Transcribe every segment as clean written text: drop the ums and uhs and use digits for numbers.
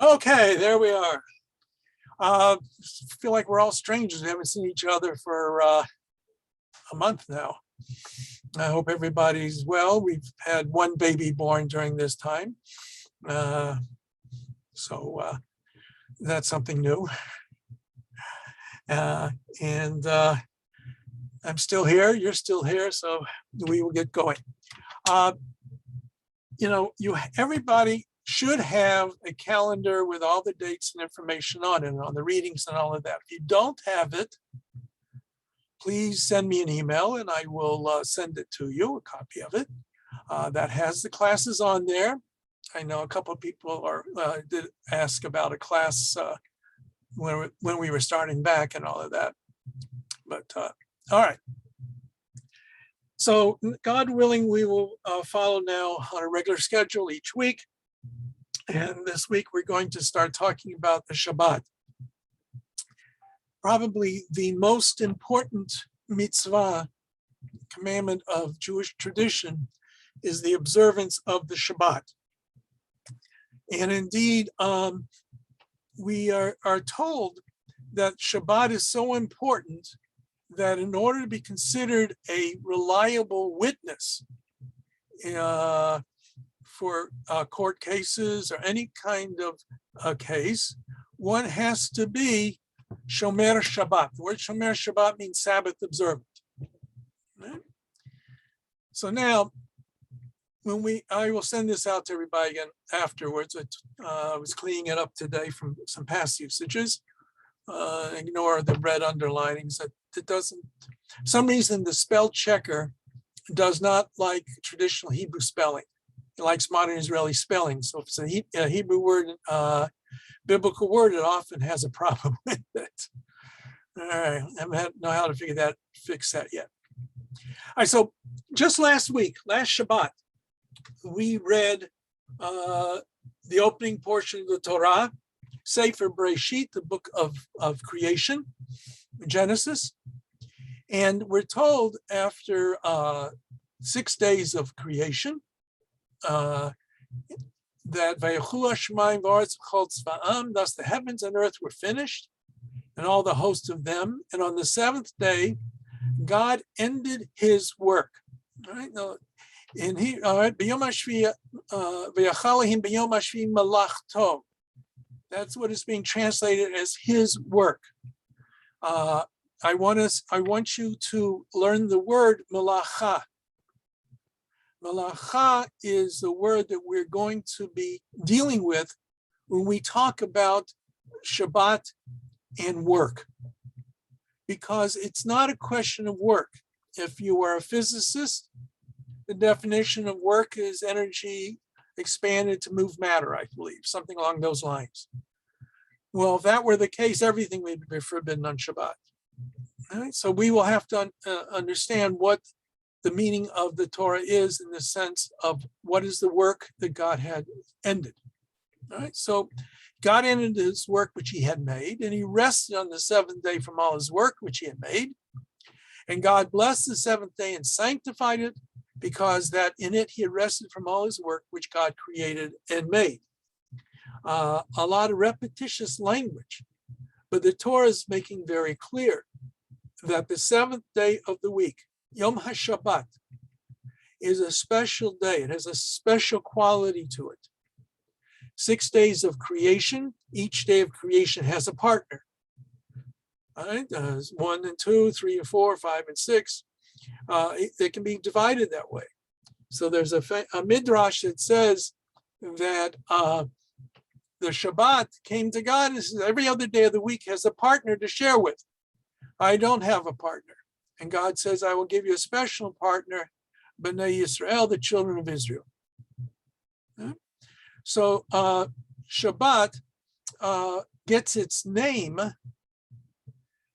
Okay, there we are. Uh, feel like we're all strangers. We haven't seen each other for a month now. I hope everybody's well. We've had one baby born during this time. So that's something new. And I'm still here, you're still here, so we will get going. Everybody should have a calendar with all the dates and information on it, and on the readings and all of that. If you don't have it, please send me an email and I will send it to you, a copy of it. That has the classes on there. I know a couple of people did ask about a class when we were starting back and all of that. But all right. So God willing, we will follow now on a regular schedule each week. And this week we're going to start talking about the Shabbat. Probably the most important mitzvah, commandment of Jewish tradition, is the observance of the Shabbat. And indeed, we are told that Shabbat is so important that in order to be considered a reliable witness for court cases or any kind of case, one has to be Shomer Shabbat. The word Shomer Shabbat means Sabbath observant. Right? So now, I will send this out to everybody again afterwards. I was cleaning it up today from some past usages. Ignore the red underlinings. It doesn't, for some reason, the spell checker does not like traditional Hebrew spelling. It likes modern Israeli spelling. So if it's a Hebrew word, biblical word, it often has a problem with it. All right, I don't know how to fix that yet. All right, so just last Shabbat, we read the opening portion of the Torah, Sefer Bereshit, the book of creation, Genesis. And we're told after 6 days of creation that Vayechu Hashemayim v'aretz v'chol tzva'am, thus the heavens and earth were finished, and all the hosts of them. And on the seventh day, God ended his work. All right, now, and he, all right, b'yom hashvi v'yachal Elohim b'yom hashvi malachto. That's what is being translated as his work. I want you to learn the word malacha. Malacha is the word that we're going to be dealing with when we talk about Shabbat and work, because it's not a question of work. If you are a physicist, the definition of work is energy expanded to move matter, I believe, something along those lines. Well, if that were the case, everything would be forbidden on Shabbat. All right? So we will have to understand what the meaning of the Torah is in the sense of what is the work that God had ended. All right, so God ended his work which he had made, and he rested on the seventh day from all his work which he had made. And God blessed the seventh day and sanctified it, because that in it he had rested from all his work which God created and made. A lot of repetitious language, but the Torah is making very clear that the seventh day of the week, Yom HaShabbat, is a special day. It has a special quality to it. 6 days of creation, each day of creation has a partner. All right, 1 and 2, 3 and 4, 5 and 6. It can be divided that way. So there's a midrash that says that the Shabbat came to God and says every other day of the week has a partner to share with. I don't have a partner. And God says, I will give you a special partner, B'nai Yisrael, the children of Israel. Okay? So Shabbat gets its name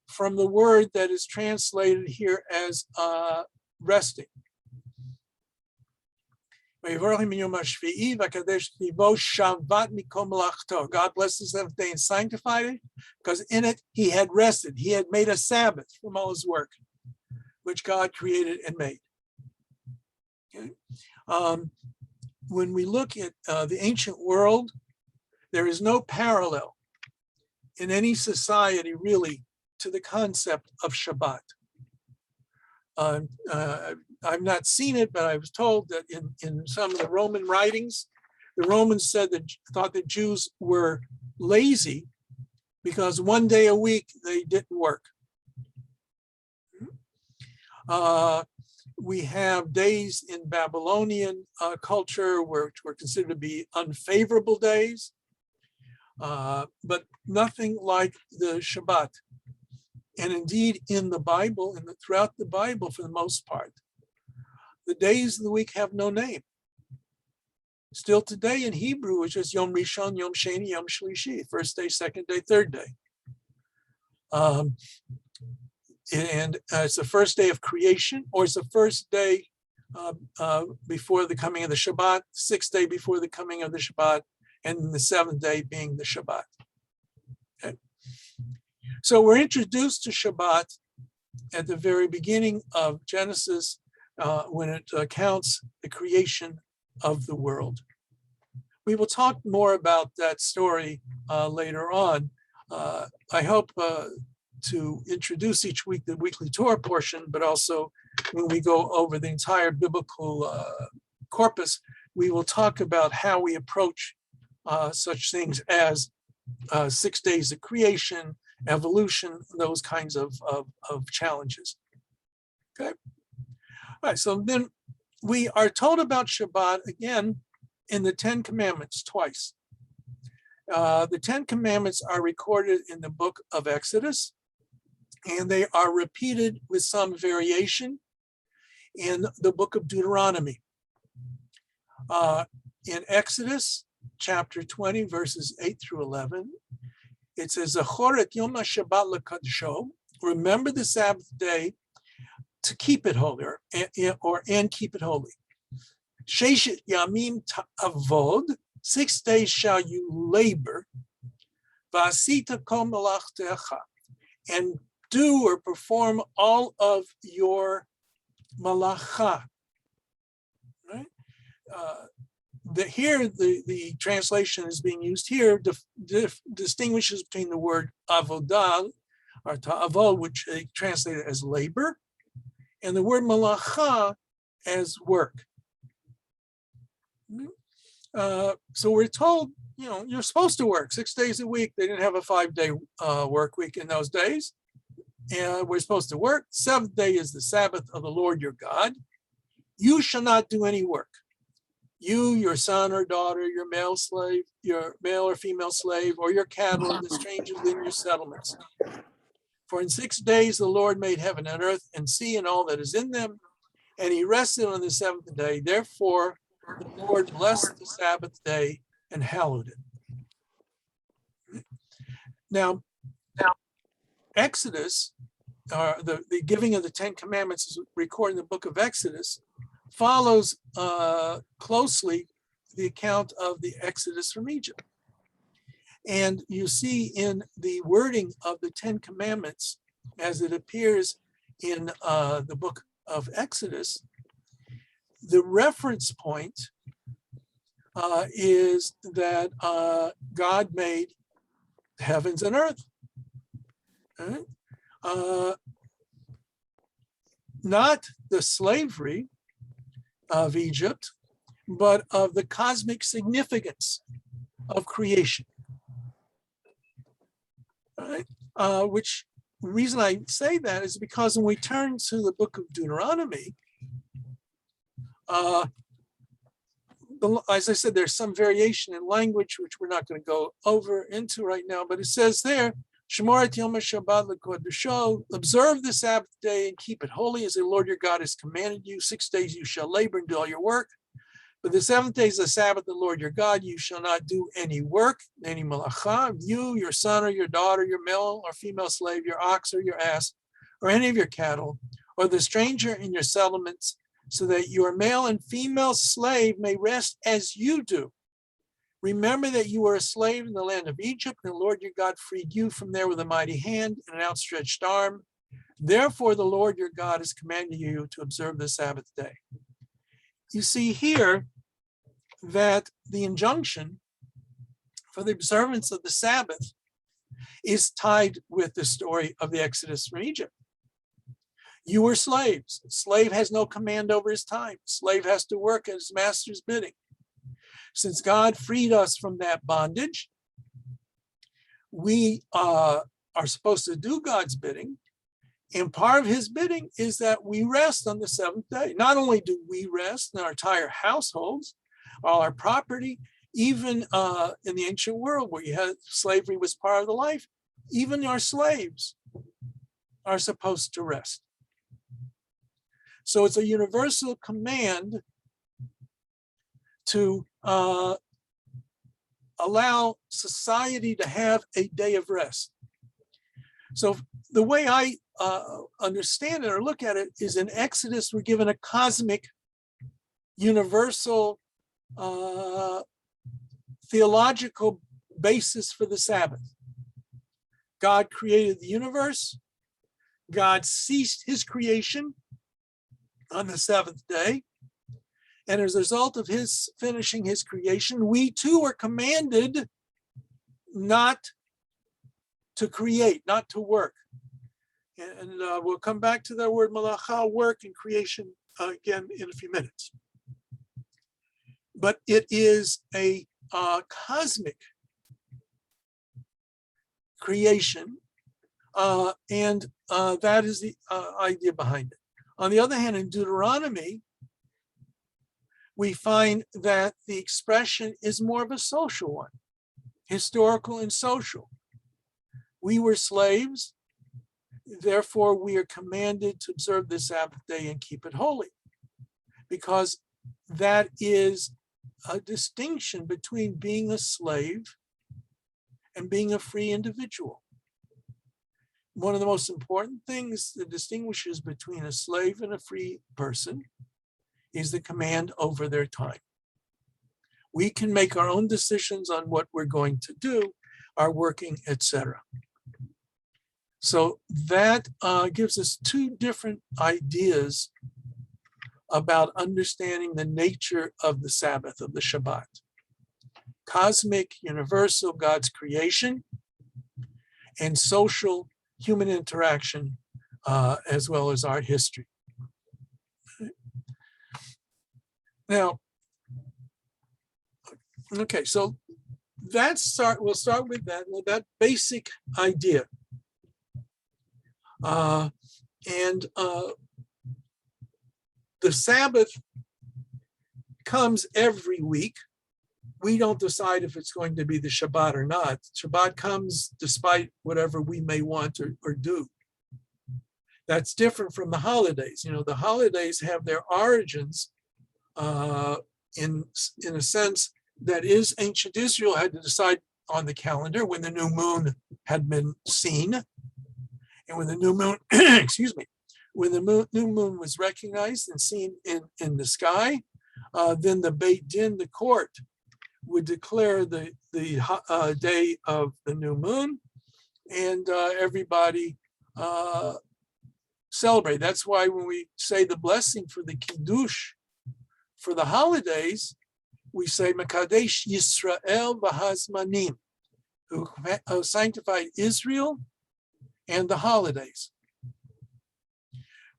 from the word that is translated here as resting. God blessed the seventh day and sanctified it, because in it he had rested. He had made a Sabbath from all his work, which God created and made. Okay. When we look at the ancient world, There is no parallel in any society really to the concept of Shabbat. I've not seen it, but I was told that in some of the Roman writings, the Romans thought that Jews were lazy because one day a week they didn't work. We have days in Babylonian culture which were considered to be unfavorable days, but nothing like the Shabbat. And indeed, in the Bible, throughout the Bible, for the most part, the days of the week have no name. Still today in Hebrew, it's just Yom Rishon, Yom Sheni, Yom Shlishi, first day, second day, third day. And it's the first day of creation, or it's the first day before the coming of the Shabbat, sixth day before the coming of the Shabbat, and the seventh day being the Shabbat. Okay. So we're introduced to Shabbat at the very beginning of Genesis when it recounts the creation of the world. We will talk more about that story later on. I hope to introduce each week the weekly Torah portion, but also when we go over the entire biblical corpus, we will talk about how we approach such things as 6 days of creation, evolution, those kinds of challenges. Okay. All right, so then we are told about Shabbat again in the 10 Commandments twice. The 10 Commandments are recorded in the book of Exodus, and they are repeated with some variation in the book of Deuteronomy. In Exodus chapter 20, verses 8 through 11, it says, Zachor et Yom HaShabbat lekadesho, remember the Sabbath day to keep it holy, and keep it holy. Sheshet yamim ta'avod, 6 days shall you labor, v'asita kol malachtecha, and do or perform all of your malacha. Right? Here, the translation is being used here distinguishes between the word avodah, or ta'avod, which they translate as labor, and the word malacha as work. So we're told, you're supposed to work 6 days a week. They didn't have a 5-day work week in those days. And we're supposed to work. 7th day is the Sabbath of the Lord your God. You shall not do any work. You, your son or daughter, your male slave, your male or female slave, or your cattle, or the strangers in your settlements. For in 6 days the Lord made heaven and earth and sea and all that is in them, and he rested on the 7th day. Therefore, the Lord blessed the Sabbath day and hallowed it. Now Exodus, the giving of the 10 Commandments is recorded in the book of Exodus, follows closely the account of the Exodus from Egypt. And you see in the wording of the 10 Commandments, as it appears in the book of Exodus, the reference point is that God made heavens and earth. Right? Not the slavery of Egypt, but of the cosmic significance of creation. Right? Which reason I say that is because when we turn to the book of Deuteronomy, as I said, there's some variation in language, which we're not going to go over into right now, but it says there, Shemoret Yom HaShabbat l'kodesho, observe the Sabbath day and keep it holy as the Lord your God has commanded you. 6 days you shall labor and do all your work. But the 7th day is the Sabbath of the Lord your God. You shall not do any work, any malacha. You, your son or your daughter, your male or female slave, your ox or your ass, or any of your cattle, or the stranger in your settlements, so that your male and female slave may rest as you do. Remember that you were a slave in the land of Egypt, and the Lord your God freed you from there with a mighty hand and an outstretched arm. Therefore, the Lord your God has commanded you to observe the Sabbath day. You see here that the injunction for the observance of the Sabbath is tied with the story of the Exodus from Egypt. You were slaves. Slave has no command over his time. Slave has to work at his master's bidding. Since God freed us from that bondage, we are supposed to do God's bidding. And part of his bidding is that we rest on the seventh day. Not only do we rest in our entire households, all our property, even in the ancient world where you had slavery was part of the life, even our slaves are supposed to rest. So it's a universal command to allow society to have a day of rest. So the way I understand it or look at it is in Exodus, we're given a cosmic, universal, theological basis for the Sabbath. God created the universe. God ceased his creation on the seventh day. And as a result of his finishing his creation, we too are commanded not to create, not to work. And we'll come back to that word malacha, work and creation again in a few minutes. But it is a cosmic creation, and that is the idea behind it. On the other hand, in Deuteronomy, we find that the expression is more of a social one, historical and social. We were slaves, therefore we are commanded to observe the Sabbath day and keep it holy, because that is a distinction between being a slave and being a free individual. One of the most important things that distinguishes between a slave and a free person is the command over their time. We can make our own decisions on what we're going to do, our working, etc. So that gives us two different ideas about understanding the nature of the Sabbath, of the Shabbat. Cosmic, universal, God's creation, and social, human interaction, as well as art history. Now, okay, so we'll start with that basic idea. The Sabbath comes every week. We don't decide if it's going to be the Shabbat or not. Shabbat comes despite whatever we may want or do. That's different from the holidays. You know, the holidays have their origins in a sense that is ancient Israel had to decide on the calendar when the new moon had been seen. And when the new moon, excuse me, when the new moon was recognized and seen in the sky, then the Beit Din, the court, would declare the day of the new moon, and everybody celebrate. That's why when we say the blessing for the Kiddush, for the holidays, we say Mekadesh Yisrael Bahazmanim, who sanctified Israel and the holidays.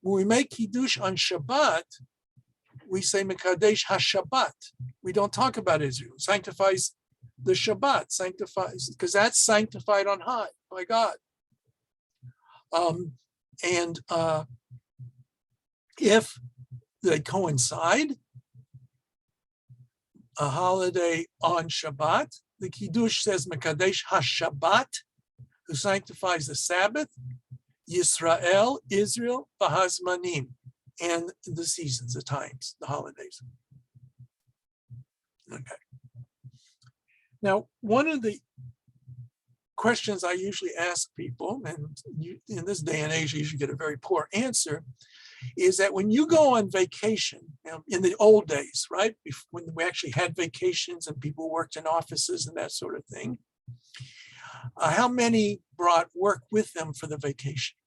When we make Kiddush on Shabbat, we say Mekadesh HaShabbat. We don't talk about Israel. Sanctifies the Shabbat, sanctifies, because that's sanctified on high by God. If they coincide, a holiday on Shabbat, the Kiddush says Mekadesh HaShabbat, who sanctifies the Sabbath, Yisrael, Israel, Bahazmanim, and the seasons, the times, the holidays. Okay. Now, one of the questions I usually ask people, and in this day and age, you usually get a very poor answer, is that when you go on vacation, in the old days, right, when we actually had vacations and people worked in offices and that sort of thing, how many brought work with them for the vacation?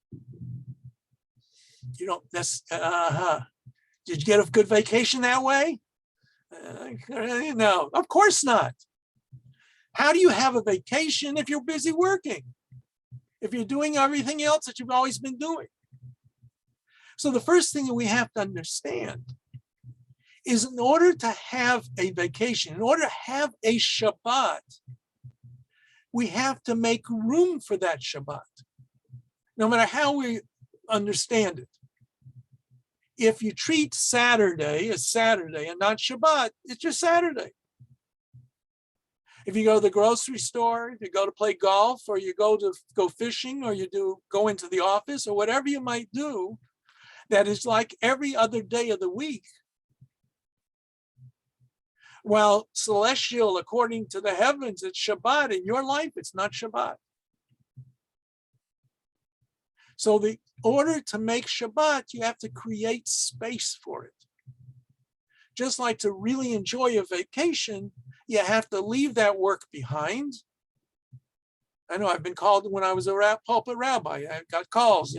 You don't necessarily, did you get a good vacation that way? No, of course not. How do you have a vacation if you're busy working? If you're doing everything else that you've always been doing? So the first thing that we have to understand is in order to have a vacation, in order to have a Shabbat, we have to make room for that Shabbat, no matter how we understand it. If you treat Saturday as Saturday and not Shabbat, it's just Saturday. If you go to the grocery store, if you go to play golf, or you go fishing, or you go into the office, or whatever you might do, that is like every other day of the week. While celestial, according to the heavens, it's Shabbat. In your life, it's not Shabbat. So the order to make Shabbat, you have to create space for it. Just like to really enjoy a vacation, you have to leave that work behind. I know I've been called when I was a pulpit rabbi. I got calls,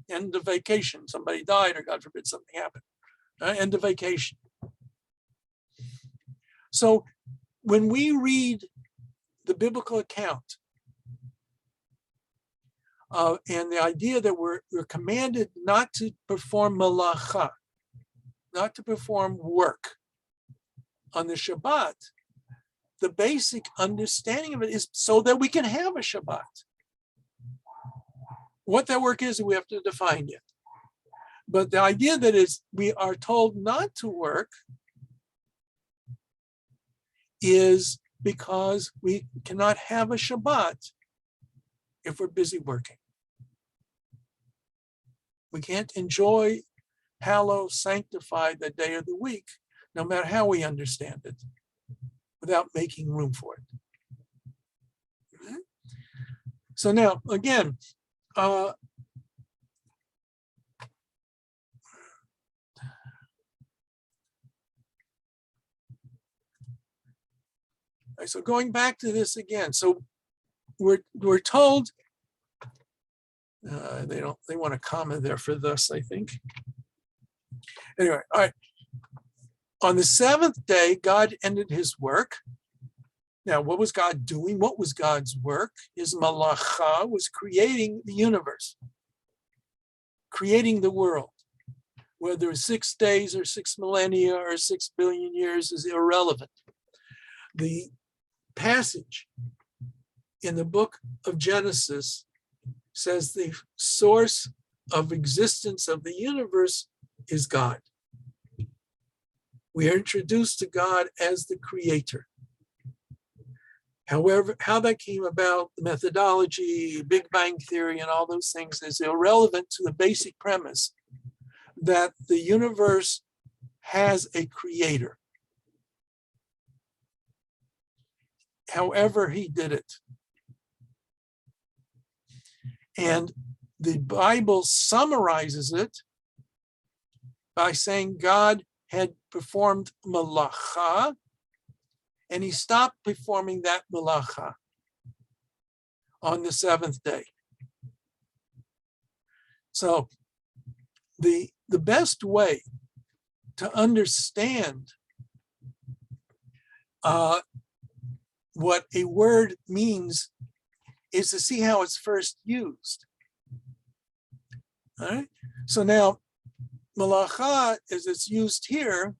end of vacation. Somebody died, or God forbid something happened. End of vacation. So when we read the biblical account, and the idea that we're commanded not to perform malacha, not to perform work on the Shabbat, the basic understanding of it is so that we can have a Shabbat. What that work is, we have to define it. But the idea that is we are told not to work is because we cannot have a Shabbat if we're busy working. We can't enjoy, hallow, sanctify the day of the week, no matter how we understand it, without making room for it. Okay? So now, again, so going back to this again, so we're told, they want a comma there for this, I think. Anyway, all right. On the seventh day, God ended his work. Now, what was God doing? What was God's work? His malacha was creating the universe, creating the world. Whether it's 6 days or 6 millennia or 6 billion years is irrelevant. The passage in the book of Genesis says the source of existence of the universe is God. We are introduced to God as the creator. However, how that came about, the methodology, Big Bang Theory, and all those things is irrelevant to the basic premise that the universe has a creator. However he did it. And the Bible summarizes it by saying God had performed malacha, and he stopped performing that malacha on the seventh day. So the best way to understand what a word means is to see how it's first used. All right. So now, malacha, as it's used here,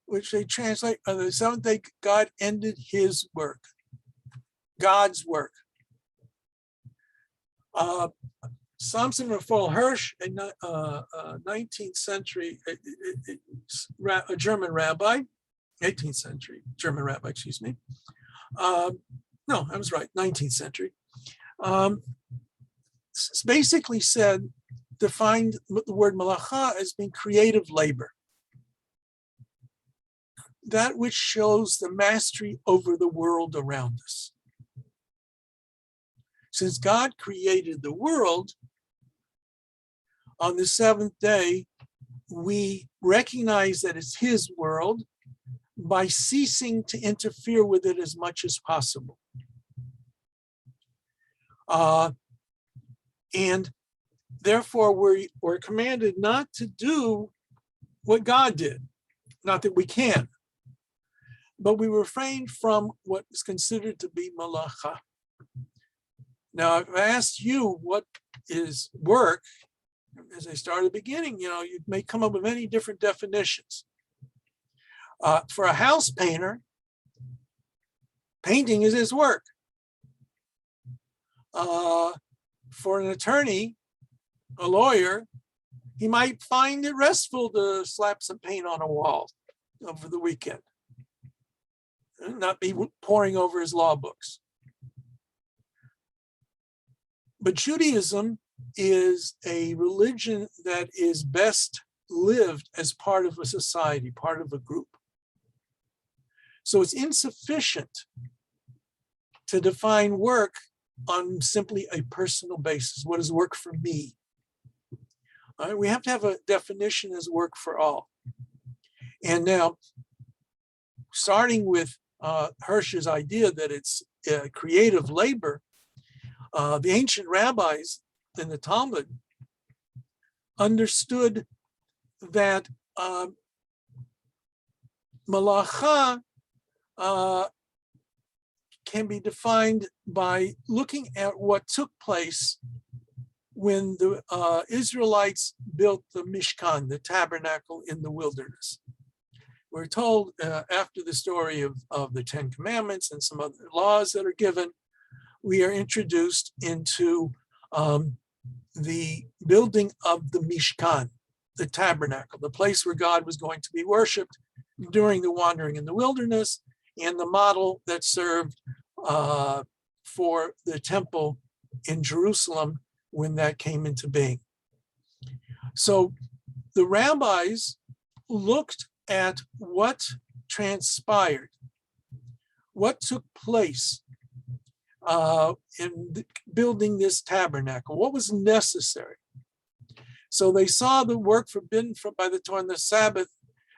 which they translate on the seventh day, God ended his work, God's work. Samson Raphael Hirsch, a 19th century a German rabbi, 18th century German rabbi, excuse me. No, I was right, 19th century. Basically defined the word malacha as being creative labor. That which shows the mastery over the world around us. Since God created the world, on the seventh day, we recognize that it's his world by ceasing to interfere with it as much as possible. And therefore, we're commanded not to do what God did. Not that we can, but we refrained from what is considered to be malacha. Now, if I asked you what is work, as I started at the beginning, you may come up with many different definitions. For a house painter, painting is his work. For an attorney, a lawyer, he might find it restful to slap some paint on a wall over the weekend and not be poring over his law books. But Judaism is a religion that is best lived as part of a society, part of a group. So it's insufficient to define work on simply a personal basis. What is work for me? All right, we have to have a definition as work for all. And now, starting with Hirsch's idea that it's creative labor, the ancient rabbis in the Talmud understood that malacha can be defined by looking at what took place when the Israelites built the Mishkan, the tabernacle in the wilderness. We're told after the story of the Ten Commandments and some other laws that are given, we are introduced into the building of the Mishkan, the tabernacle, the place where God was going to be worshiped during the wandering in the wilderness, and the model that served for the temple in Jerusalem when that came into being. So the rabbis looked at what transpired, what took place in building this tabernacle, what was necessary. So they saw the work forbidden by the Torah on the Sabbath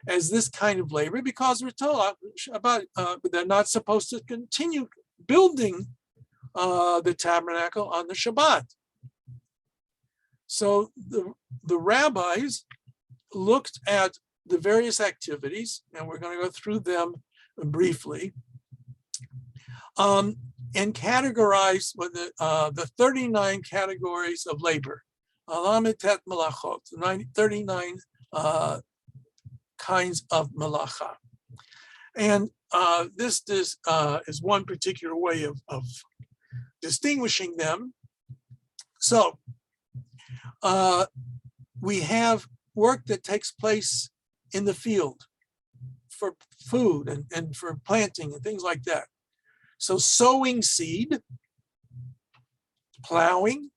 as this kind of labor, because we're told about they're not supposed to continue building the tabernacle on the Shabbat. So the rabbis looked at the various activities, and we're going to go through them briefly, and categorized the 39 categories of labor. 39 kinds of malacha. And this is one particular way of distinguishing them. So we have work that takes place in the field for food and for planting and things like that. So sowing seed, plowing,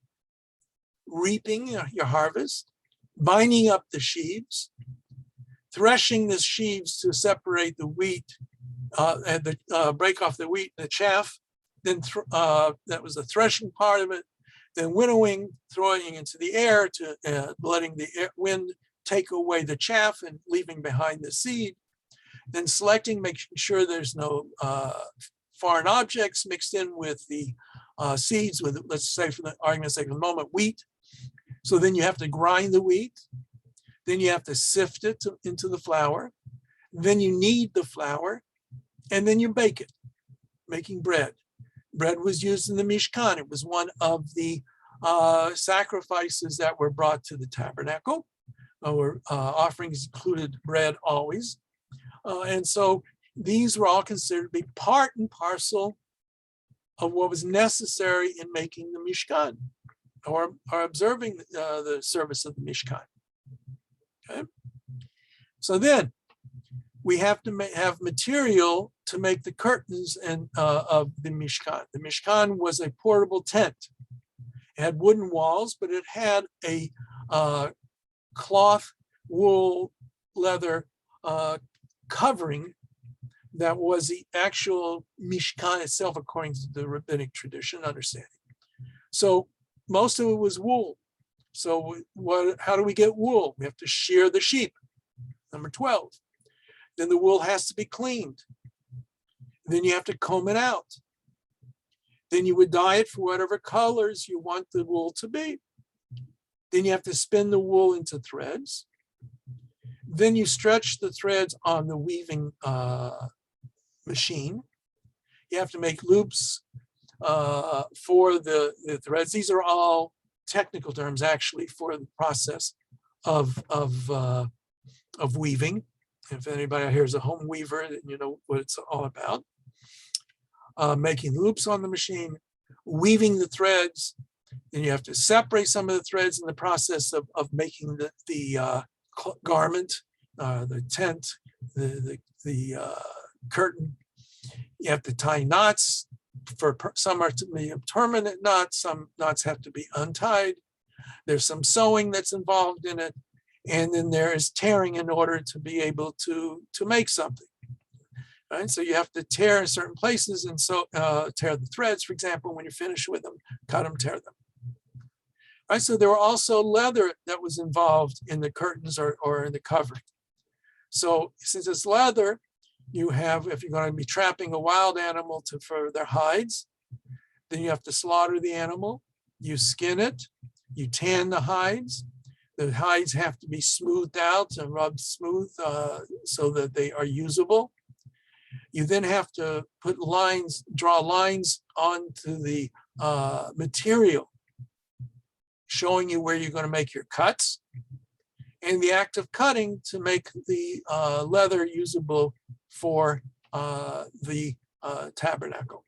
reaping your harvest, binding up the sheaves, threshing the sheaves to separate the wheat and break off the wheat and the chaff. Then that was the threshing part of it. Then winnowing, throwing into the air to letting the wind take away the chaff and leaving behind the seed. Then selecting, making sure there's no foreign objects mixed in with the seeds, with, let's say for the argument's sake of the moment, wheat. So then you have to grind the wheat. Then you have to sift it into the flour. Then you knead the flour, and then you bake it, making bread. Bread was used in the Mishkan. It was one of the sacrifices that were brought to the tabernacle. Offerings included bread always. And so these were all considered to be part and parcel of what was necessary in making the Mishkan, or observing the service of the Mishkan. Okay. So then we have to have material to make the curtains of the Mishkan. The Mishkan was a portable tent. It had wooden walls, but it had a cloth, wool, leather covering that was the actual Mishkan itself, according to the rabbinic tradition understanding. So most of it was wool. So how do we get wool? We have to shear the sheep, number 12. Then the wool has to be cleaned. Then you have to comb it out. Then you would dye it for whatever colors you want the wool to be. Then you have to spin the wool into threads. Then you stretch the threads on the weaving machine. You have to make loops for the threads. These are all technical terms actually for the process of weaving. If anybody out here is a home weaver, then you know what it's all about. Making loops on the machine, weaving the threads. Then you have to separate some of the threads in the process of making the garment, the tent, the curtain. You have to tie knots. Some are to be permanent knots, some knots have to be untied. There's some sewing that's involved in it. And then there is tearing in order to be able to make something. Right? So you have to tear in certain places and so tear the threads, for example, when you're finished with them, cut them, tear them. Right? So there were also leather that was involved in the curtains or in the covering. So since it's leather, you have, if you're going to be trapping a wild animal for their hides, then you have to slaughter the animal, you skin it, you tan the hides. The hides have to be smoothed out and rubbed smooth so that they are usable. You then have to put lines, draw lines onto the material, showing you where you're going to make your cuts, and the act of cutting to make the leather usable for the tabernacle.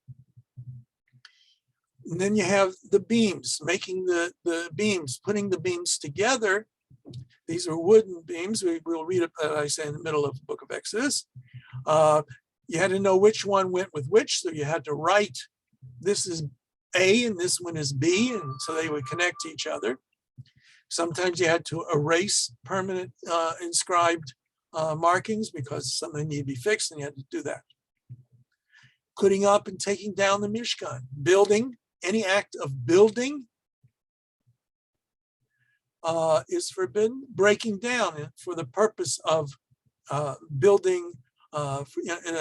And then you have the beams, making the beams, putting the beams together. These are wooden beams. We'll read it, I say, in the middle of the book of Exodus. You had to know which one went with which, so you had to write, this is A and this one is B, and so they would connect to each other. Sometimes you had to erase permanent inscribed markings because something needed to be fixed, and you had to do that. Putting up and taking down the Mishkan, building, any act of building is forbidden. Breaking down for the purpose of building in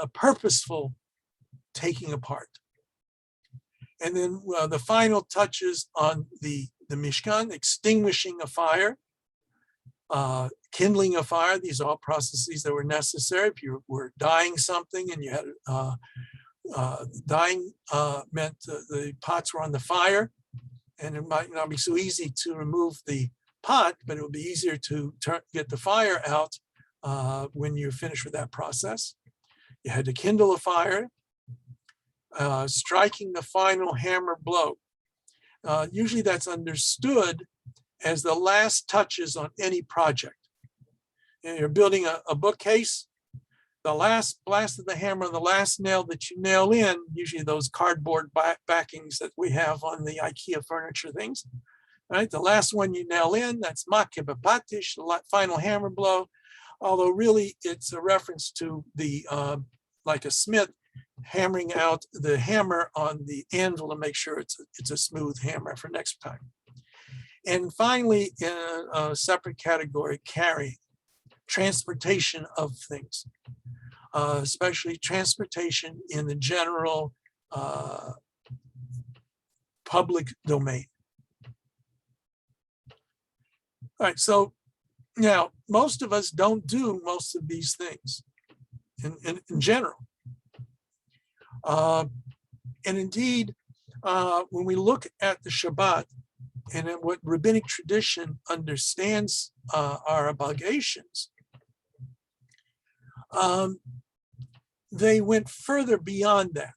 a purposeful taking apart. And then the final touches on the Mishkan, extinguishing a fire, kindling a fire. These are all processes that were necessary. If you were dyeing something and you had dyeing meant the pots were on the fire, and it might not be so easy to remove the pot, but it would be easier to get the fire out when you're finished with that process. You had to kindle a fire, striking the final hammer blow. Usually that's understood as the last touches on any project. And you're building a bookcase, the last blast of the hammer, the last nail that you nail in, usually those cardboard backings that we have on the IKEA furniture things, right? The last one you nail in, that's makeh b'patish, the final hammer blow. Although really it's a reference to the, like a smith hammering out the hammer on the anvil to make sure it's a smooth hammer for next time. And finally, in a separate category, carrying, transportation of things, especially transportation in the general public domain. All right, so now most of us don't do most of these things in general. And indeed, when we look at the Shabbat and at what rabbinic tradition understands our obligations, they went further beyond that.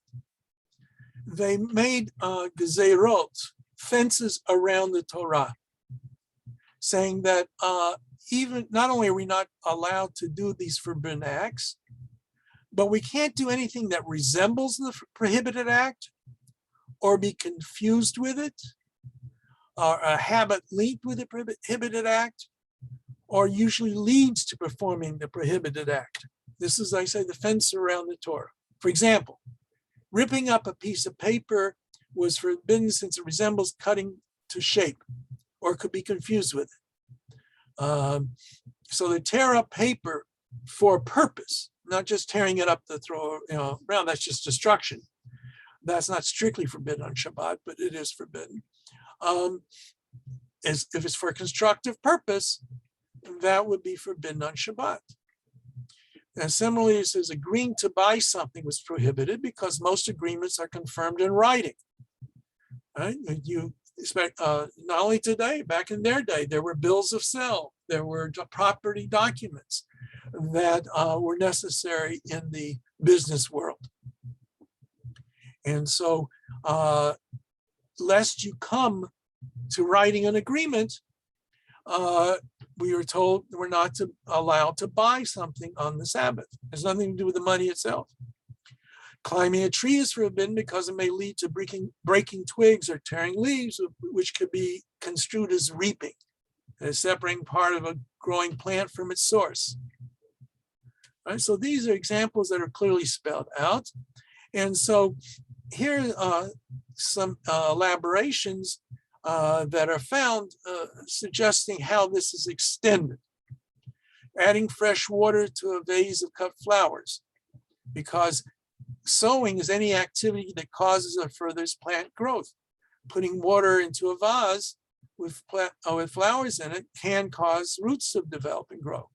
They made gezerot, fences around the Torah, saying that even not only are we not allowed to do these forbidden acts, but we can't do anything that resembles the prohibited act or be confused with it, or a habit linked with the prohibited act, or usually leads to performing the prohibited act. This is, I say, the fence around the Torah. For example, ripping up a piece of paper was forbidden since it resembles cutting to shape or could be confused with it. So they tear up paper for a purpose, not just tearing it up to throw around. That's just destruction. That's not strictly forbidden on Shabbat, but it is forbidden. If it's for a constructive purpose, that would be forbidden on Shabbat. And similarly, it says agreeing to buy something was prohibited because most agreements are confirmed in writing. Right? You expect, not only today, back in their day, there were bills of sale, there were property documents that were necessary in the business world. And so, lest you come to writing an agreement, we were told we're not allowed to buy something on the Sabbath. It has nothing to do with the money itself. Climbing a tree is forbidden because it may lead to breaking twigs or tearing leaves, which could be construed as reaping, as separating part of a growing plant from its source. Right? So these are examples that are clearly spelled out. And so here are some elaborations that are found suggesting how this is extended. Adding fresh water to a vase of cut flowers, because sowing is any activity that causes or furthers plant growth. Putting water into a vase with flowers in it can cause roots to develop and grow.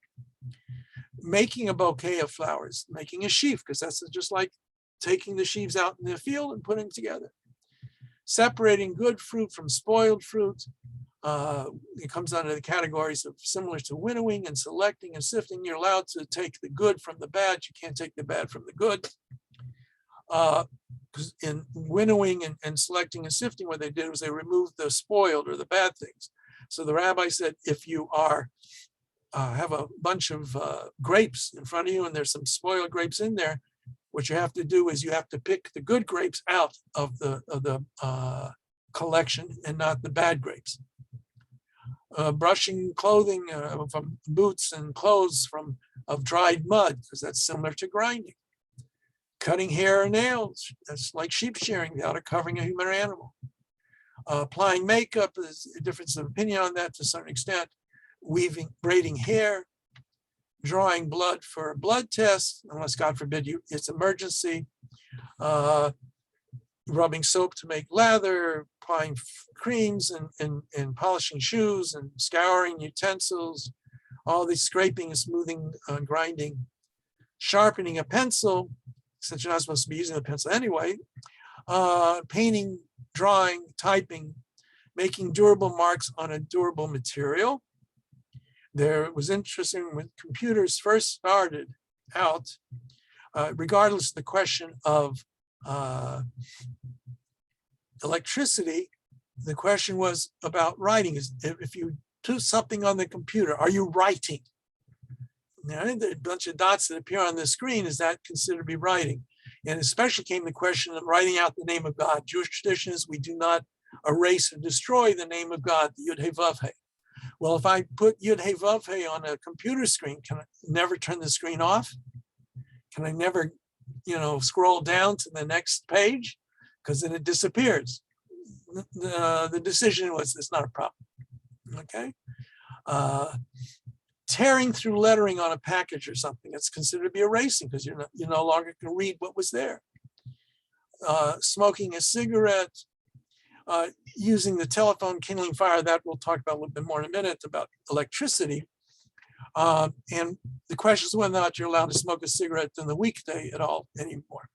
Making a bouquet of flowers, making a sheaf, because that's just like taking the sheaves out in the field and putting them together. Separating good fruit from spoiled fruit. It comes under the categories of similar to winnowing and selecting and sifting. You're allowed to take the good from the bad. You can't take the bad from the good. Because in winnowing and selecting and sifting, what they did was they removed the spoiled or the bad things. So the rabbi said, if you have a bunch of grapes in front of you and there's some spoiled grapes in there, what you have to do is you have to pick the good grapes out of the collection and not the bad grapes. Brushing clothing from boots and clothes of dried mud, because that's similar to grinding. Cutting hair or nails, that's like sheep shearing without covering a human or animal. Applying makeup, there's a difference of opinion on that to some extent. Braiding hair, drawing blood for a blood test, unless God forbid it's emergency. Rubbing soap to make lather, applying creams and polishing shoes and scouring utensils, all these scraping and smoothing and grinding. Sharpening a pencil, since you're not supposed to be using the pencil anyway. Painting, drawing, typing, making durable marks on a durable material. There was interesting when computers first started out, regardless of the question of electricity, the question was about writing. If you do something on the computer, are you writing? Now, the bunch of dots that appear on the screen, is that considered to be writing? And especially came the question of writing out the name of God. Jewish tradition is we do not erase or destroy the name of God, the Yud He Vav He. Well, if I put Yud He Vav He on a computer screen, can I never turn the screen off? Can I never, scroll down to the next page? Because then it disappears. The decision was it's not a problem. Okay. Tearing through lettering on a package or something, that's considered to be erasing because you no longer can read what was there. Smoking a cigarette, using the telephone, kindling fire, that we'll talk about a little bit more in a minute about electricity. And the question is whether or not you're allowed to smoke a cigarette in the weekday at all anymore.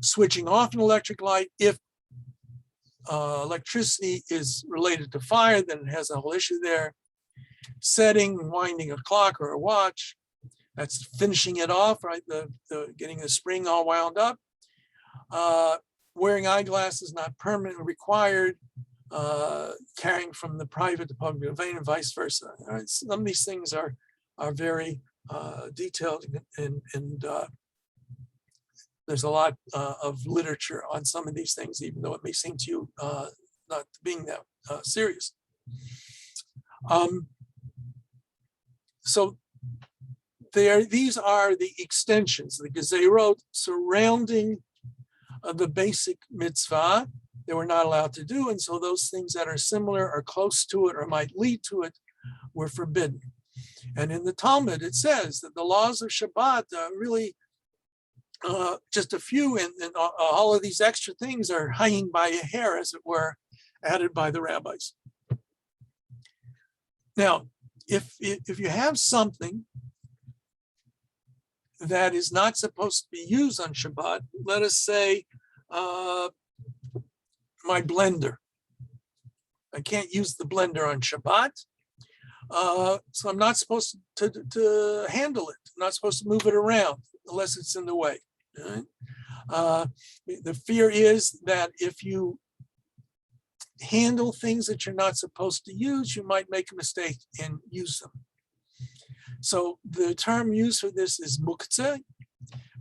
Switching off an electric light, if electricity is related to fire, then it has a whole issue there. Setting, winding a clock or a watch, that's finishing it off, right? Getting the spring all wound up. Wearing eyeglasses, not permanently required. Carrying from the private to public domain and vice versa. Right? Some of these things are very detailed, and there's a lot of literature on some of these things, even though it may seem to you not being that serious. So these are the extensions, the gezerot surrounding the basic mitzvah that we're not allowed to do. And so those things that are similar or close to it or might lead to it were forbidden. And in the Talmud, it says that the laws of Shabbat really just a few, and all of these extra things are hanging by a hair, as it were, added by the rabbis. Now, if you have something that is not supposed to be used on Shabbat. Let us say my blender. I can't use the blender on Shabbat. So I'm not supposed to handle it. I'm not supposed to move it around unless it's in the way. Right? The fear is that if you handle things that you're not supposed to use, you might make a mistake and use them. So the term used for this is muktzeh,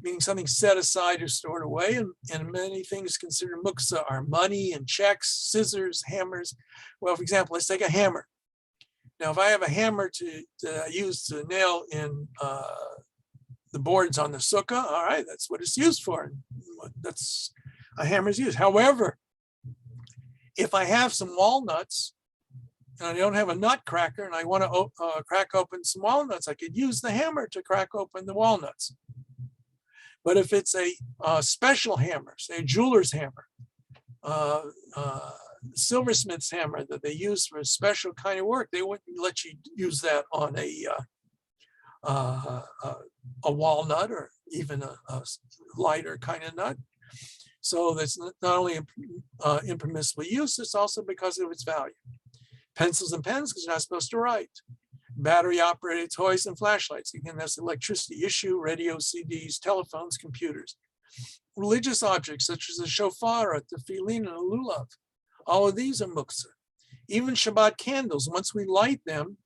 meaning something set aside or stored away. And many things considered muktzeh are money and checks, scissors, hammers. Well, for example, let's take a hammer. Now, if I have a hammer to use to nail in the boards on the sukkah, all right, that's what it's used for. That's a hammer's used. However, if I have some walnuts and I don't have a nut cracker and I want to crack open some walnuts, I could use the hammer to crack open the walnuts. But if it's a special hammer, say a jeweler's hammer, silversmith's hammer that they use for a special kind of work, they wouldn't let you use that on a walnut or even a lighter kind of nut. So that's not only impermissible use, it's also because of its value. Pencils and pens, because you're not supposed to write. Battery operated toys and flashlights. Again, that's the electricity issue, radio, CDs, telephones, computers. Religious objects such as a shofar, a tefillin, and a lulav. All of these are muktzeh. Even Shabbat candles, once we light them,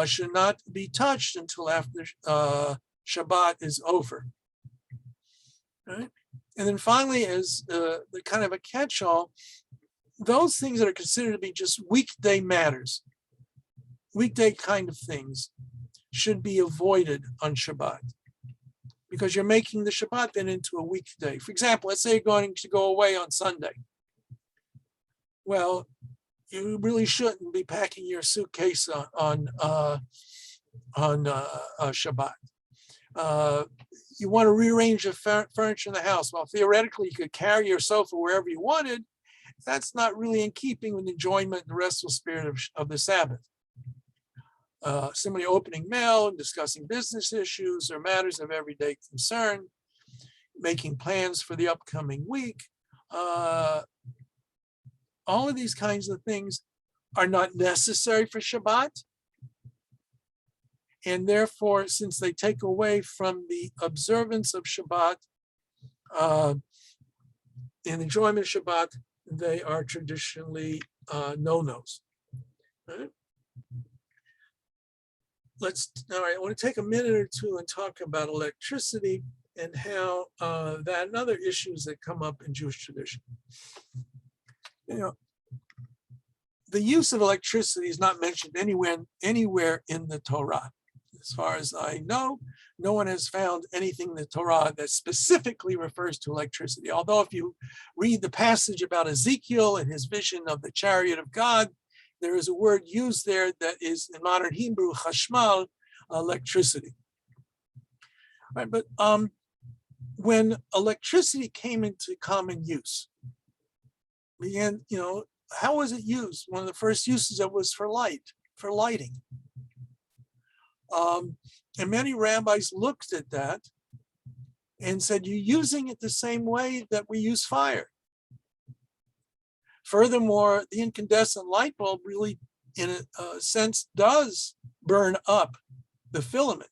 should not be touched until after Shabbat is over. Right? And then finally, as the kind of a catch-all, those things that are considered to be just weekday matters, weekday kind of things, should be avoided on Shabbat because you're making the Shabbat then into a weekday. For example, let's say you're going to go away on Sunday. Well, you really shouldn't be packing your suitcase on Shabbat. You want to rearrange the furniture in the house. Well, theoretically, you could carry your sofa wherever you wanted. That's not really in keeping with the enjoyment and the restful spirit of the Sabbath. Similarly, opening mail and discussing business issues or matters of everyday concern, making plans for the upcoming week. All of these kinds of things are not necessary for Shabbat. And therefore, since they take away from the observance of Shabbat and enjoyment of Shabbat, they are traditionally no-nos. Right? All right, I want to take a minute or two and talk about electricity and how that and other issues that come up in Jewish tradition. You know, the use of electricity is not mentioned anywhere in the Torah. As far as I know, no one has found anything in the Torah that specifically refers to electricity. Although if you read the passage about Ezekiel and his vision of the chariot of God, there is a word used there that is in modern Hebrew, chashmal, electricity. Right, but when electricity came into common use, how was it used? One of the first uses it was for lighting. And many rabbis looked at that and said, you're using it the same way that we use fire. Furthermore, the incandescent light bulb really, in a sense, does burn up the filament.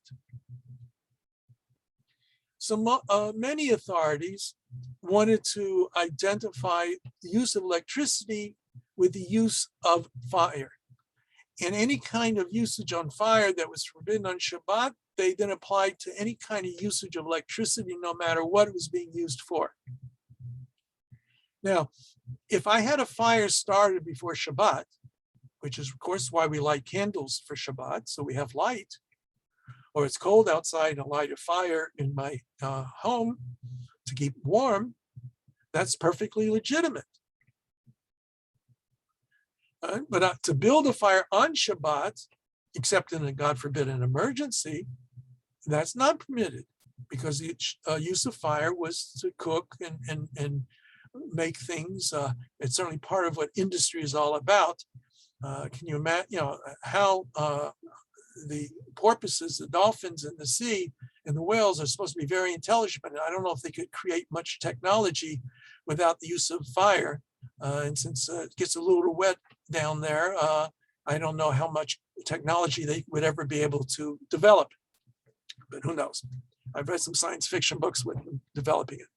So many authorities wanted to identify the use of electricity with the use of fire. And any kind of usage on fire that was forbidden on Shabbat, they then applied to any kind of usage of electricity, no matter what it was being used for. Now, if I had a fire started before Shabbat, which is, of course, why we light candles for Shabbat, so we have light, or it's cold outside and I light a fire in my home to keep warm, that's perfectly legitimate. But to build a fire on Shabbat, except in a, God forbid, an emergency, that's not permitted because the use of fire was to cook and make things. It's certainly part of what industry is all about. Can you imagine, how the porpoises, the dolphins in the sea And the whales are supposed to be very intelligent, but I don't know if they could create much technology without the use of fire. And since it gets a little wet down there, I don't know how much technology they would ever be able to develop, but who knows? I've read some science fiction books with them developing it,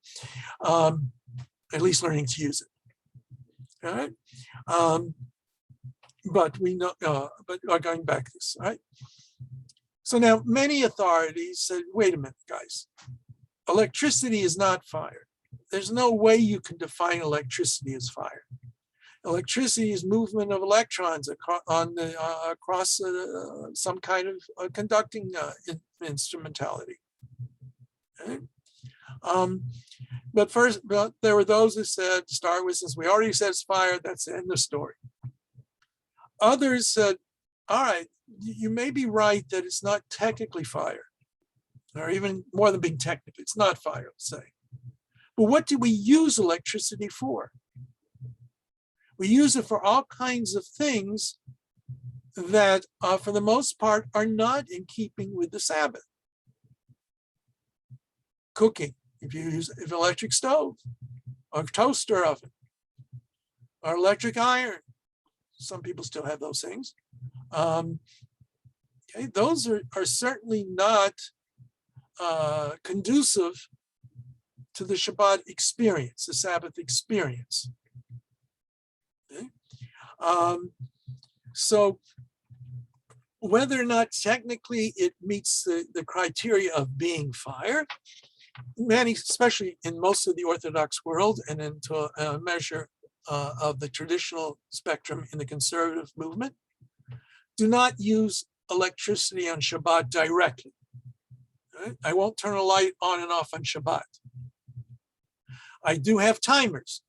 at least learning to use it. All right. But we know, but going back to this, all right? So now many authorities said, wait a minute, guys, electricity is not fire. There's no way you can define electricity as fire. Electricity is movement of electrons across some kind of conducting instrumentality. Okay? But there were those who said, to start with, since we already said it's fire, that's the end of the story. Others said, all right, you may be right that it's not technically fire, or even more than being technically, it's not fire, let's say. But what do we use electricity for? We use it for all kinds of things that, for the most part, are not in keeping with the Sabbath. Cooking, if you use an electric stove, or toaster oven, or electric iron. Some people still have those things. Okay, those are certainly not conducive to the Shabbat experience, the Sabbath experience. Okay? So whether or not technically it meets the criteria of being fire, many, especially in most of the Orthodox world and into a measure of the traditional spectrum in the conservative movement, do not use electricity on Shabbat directly. Right? I won't turn a light on and off on Shabbat. I do have timers.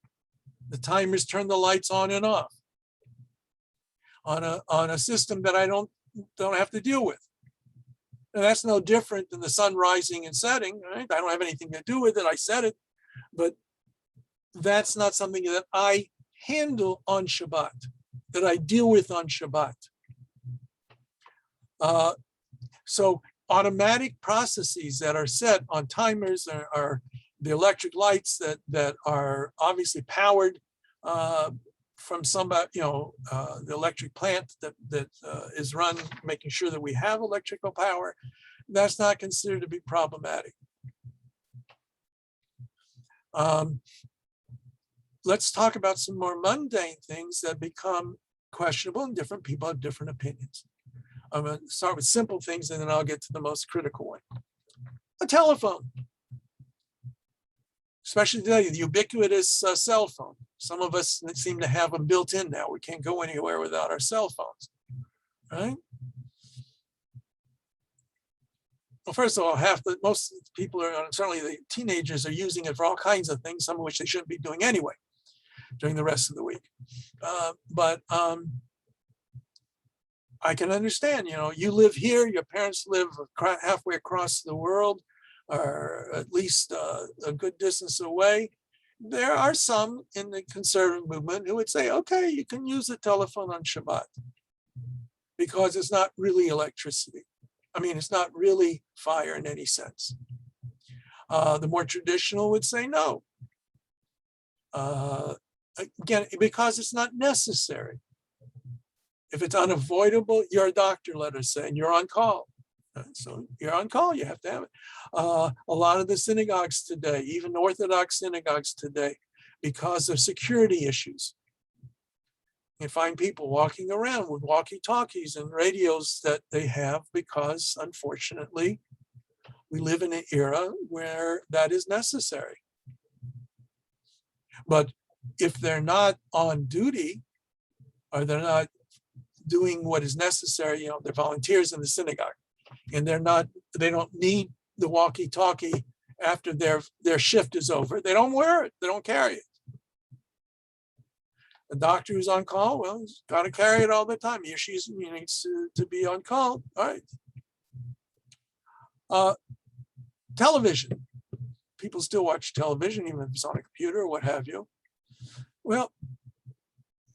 The timers turn the lights on and off on a system that I don't have to deal with. And that's no different than the sun rising and setting. Right? I don't have anything to do with it. I set it, but that's not something that I handle on Shabbat, that I deal with on Shabbat. So automatic processes that are set on timers are the electric lights that are obviously powered from somebody, the electric plant that is run, making sure that we have electrical power. That's not considered to be problematic. Let's talk about some more mundane things that become questionable, and different people have different opinions. I'm going to start with simple things, and then I'll get to the most critical one. A telephone, especially today, the ubiquitous cell phone. Some of us seem to have them built in now. We can't go anywhere without our cell phones, right? Well, first of all, most people are, certainly the teenagers, are using it for all kinds of things, some of which they shouldn't be doing anyway during the rest of the week. But I can understand, you live here, your parents live halfway across the world, or at least a good distance away. There are some in the conservative movement who would say, okay, you can use the telephone on Shabbat because it's not really electricity. I mean, it's not really fire in any sense. The more traditional would say no. Again, because it's not necessary. If it's unavoidable, you're a doctor, let us say, and you're on call. So you're on call, you have to have it. A lot of the synagogues today, even Orthodox synagogues today, because of security issues, you find people walking around with walkie-talkies and radios that they have because, unfortunately, we live in an era where that is necessary. But if they're not on duty, or they're not doing what is necessary, they're volunteers in the synagogue, and they don't need the walkie-talkie after their shift is over. They don't wear it, they don't carry it. The doctor who's on call, well, he's got to carry it all the time. He or she needs to be on call. All right. Television. People still watch television, even if it's on a computer or what have you. Well,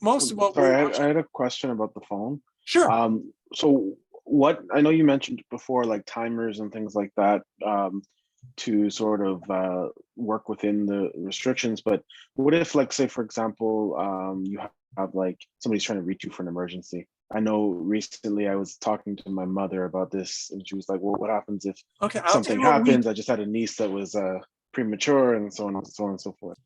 most of what Sorry, I had a question about the phone. Sure. So what I know you mentioned before, like timers and things like that, to sort of work within the restrictions. But what if, like, say, for example, you have like somebody's trying to reach you for an emergency? I know recently I was talking to my mother about this, and she was like, "Well, what happens if Okay, I'll tell something you what we, happens? I just had a niece that was premature, and so on and so on and so forth."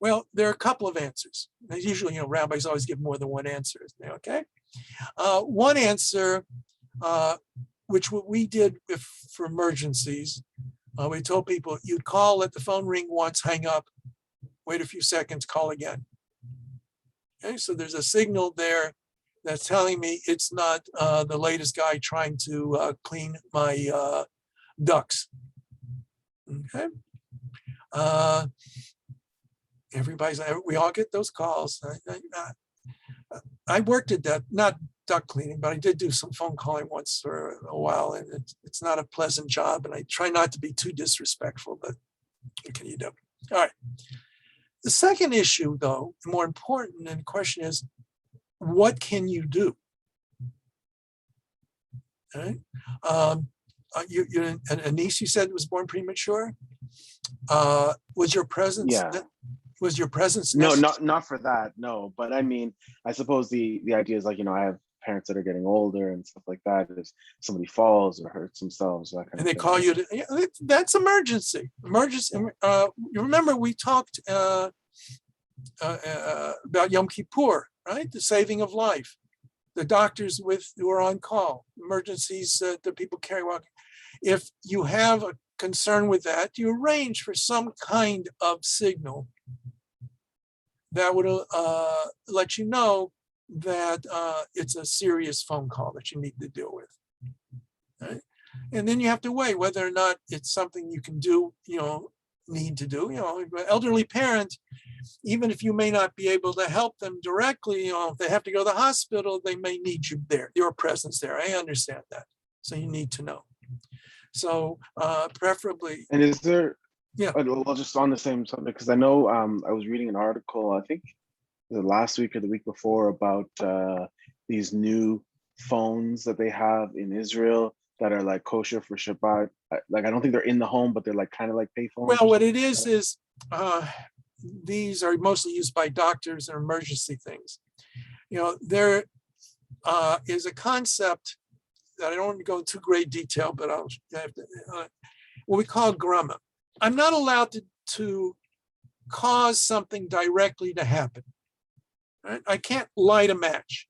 well, there are a couple of answers. Usually, rabbis always give more than one answer. Okay. One answer, which what we did for emergencies, we told people you'd call, let the phone ring once, hang up, wait a few seconds, call again. Okay, so there's a signal there that's telling me it's not the latest guy trying to clean my ducks. Okay. We all get those calls. I worked at that, not duck cleaning, but I did do some phone calling once for a while, and it's not a pleasant job, and I try not to be too disrespectful, but what can you do? All right. The second issue, though, more important, and the question is, what can you do? Okay. A niece you said was born premature. Was your presence? Yeah. Was your presence No, necessary? not for that. No, but I mean, I suppose the idea is, like, I have parents that are getting older and stuff like that. If somebody falls or hurts themselves, that kind And of they thing. call you that's emergency. You remember we talked about Yom Kippur, right? The saving of life. The doctors who are on call, emergencies that people carry walking. If you have a concern with that, you arrange for some kind of signal that would let you know that it's a serious phone call that you need to deal with. Right? And then you have to weigh whether or not it's something you can do, need to do. Elderly parent, even if you may not be able to help them directly, if they have to go to the hospital, they may need you there, your presence there. I understand that. So you need to know. So preferably. And is there, yeah, well, just on the same subject, because I know I was reading an article, I think the last week or the week before, about these new phones that they have in Israel that are like kosher for Shabbat. Like, I don't think they're in the home, but they're like kind of like pay phones. well, what it is these are mostly used by doctors and emergency things. There is a concept that I don't want to go into great detail, but I'll have to, what we call grama. I'm not allowed to cause something directly to happen. Right? I can't light a match.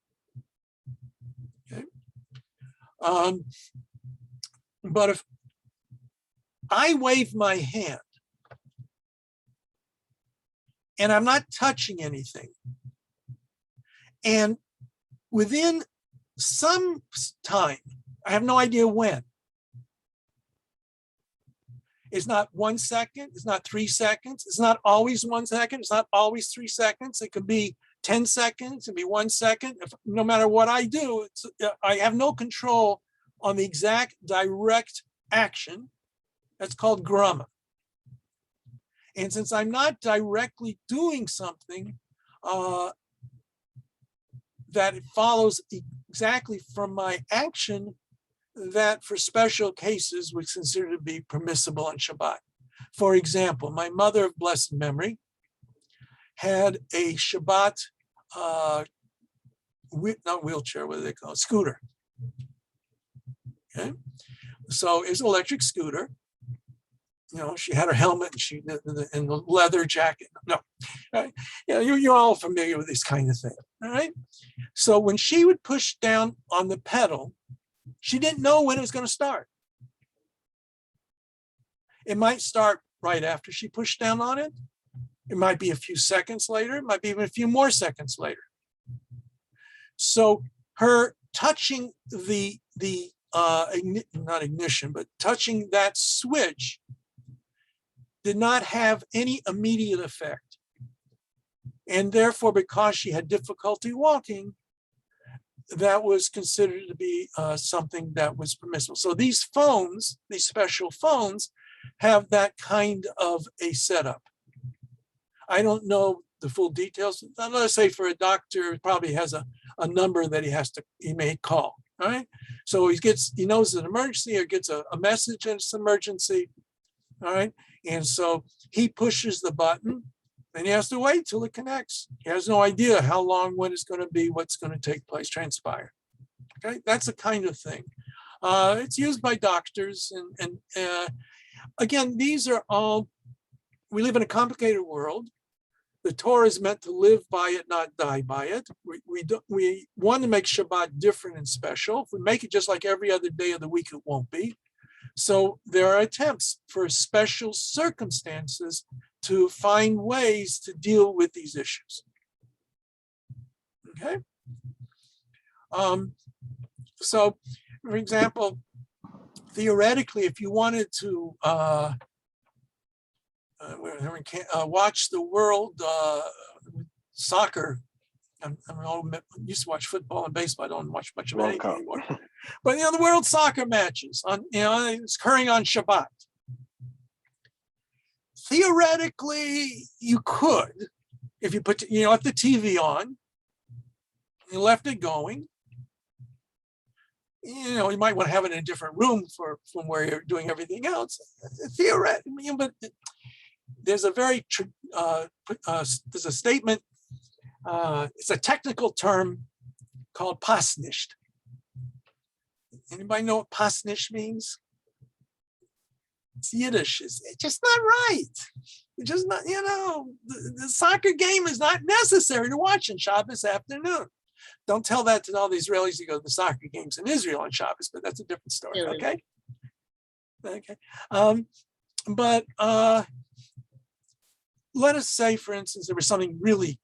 Okay. But if I wave my hand and I'm not touching anything, and within some time, I have no idea when. It's not 1 second, it's not 3 seconds, it's not always 1 second, it's not always 3 seconds, it could be 10 seconds, it could be 1 second. No matter what I do, I have no control on the exact direct action. That's called grama. And since I'm not directly doing something that it follows exactly from my action, that for special cases was considered to be permissible on Shabbat. For example, my mother of blessed memory had a Shabbat, not wheelchair, what do they call it? Scooter. Okay, so it's an electric scooter. She had her helmet and and the leather jacket. No, right? You're all familiar with this kind of thing. All right. So when she would push down on the pedal, she didn't know when it was going to start. It might start right after she pushed down on it. It might be a few seconds later. It might be even a few more seconds later. So her touching not ignition, but touching that switch did not have any immediate effect. And therefore, because she had difficulty walking, that was considered to be something that was permissible. So these phones, these special phones, have that kind of a setup. I don't know the full details. Let's say for a doctor, it probably has a number that he may call. All right. So he knows an emergency or gets a message and it's an emergency. All right. And so he pushes the button and he has to wait till it connects. He has no idea how long, when it's going to be, what's going to take place, transpire. Okay. That's the kind of thing. It's used by doctors. And again, these are all, we live in a complicated world. The Torah is meant to live by it, not die by it. We want to make Shabbat different and special. If we make it just like every other day of the week, it won't be. So there are attempts for special circumstances to find ways to deal with these issues. Okay. So, for example, theoretically, if you wanted to watch the world soccer. I used to watch football and baseball. I don't watch much of anything anymore. But the World Soccer matches it's occurring on Shabbat. Theoretically, you could, if you put the TV on, you left it going. You might want to have it in a different room from where you're doing everything else. Theoretically, but there's a very there's a statement. It's a technical term called pasnisht. Anybody know what pasnisht means? It's Yiddish. It's just not right. It's just not. The soccer game is not necessary to watch on Shabbos afternoon. Don't tell that to all the Israelis who go to the soccer games in Israel on Shabbos, but that's a different story. Okay. Okay. But let us say, for instance, there was something really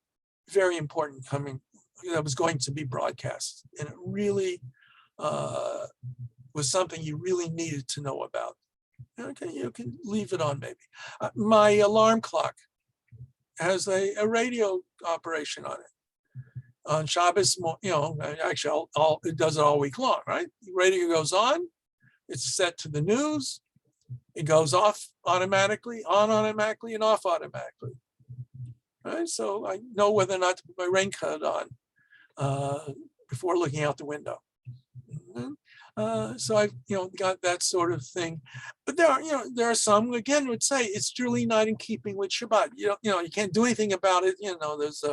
very important coming that was going to be broadcast, and it really was something you really needed to know about. Okay, you can leave it on maybe. My alarm clock has a radio operation on it. On Shabbos, actually, it does it all week long, right? The radio goes on, it's set to the news, it goes off automatically, on automatically, and off automatically. Right? So I know whether or not to put my raincoat on before looking out the window. So I've got that sort of thing. But there are some, again, would say it's truly not in keeping with Shabbat. You can't do anything about it. There's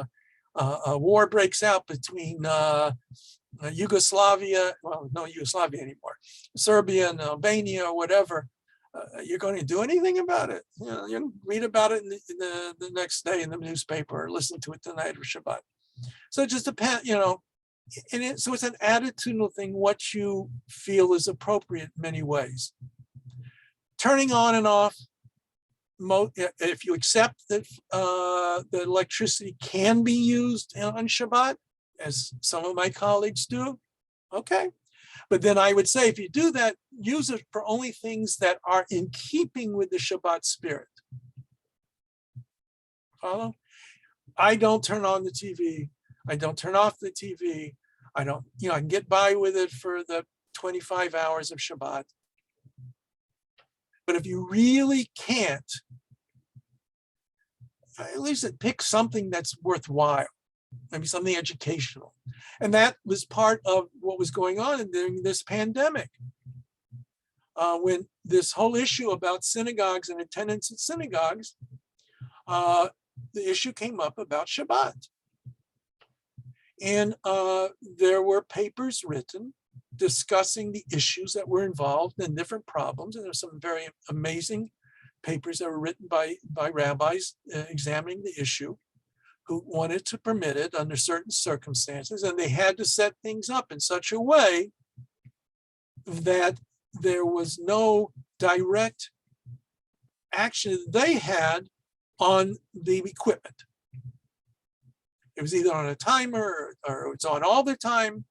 a war breaks out between Yugoslavia, well, no Yugoslavia anymore, Serbia and Albania or whatever. You're going to do anything about it. You read about it in the next day in the newspaper or listen to it the night of Shabbat. So it just depends, so it's an attitudinal thing, what you feel is appropriate in many ways. Turning on and off, if you accept that the electricity can be used on Shabbat, as some of my colleagues do, okay. But then I would say, if you do that, use it for only things that are in keeping with the Shabbat spirit. Follow? I don't turn on the TV. I don't turn off the TV. I don't, I can get by with it for the 25 hours of Shabbat. But if you really can't, at least pick something that's worthwhile, maybe something educational. And that was part of what was going on during this pandemic. When this whole issue about synagogues and attendance at synagogues, the issue came up about Shabbat. And there were papers written discussing the issues that were involved and different problems. And there's some very amazing papers that were written by rabbis examining the issue, who wanted to permit it under certain circumstances. And they had to set things up in such a way that there was no direct action they had on the equipment. It was either on a timer or it's on all the time.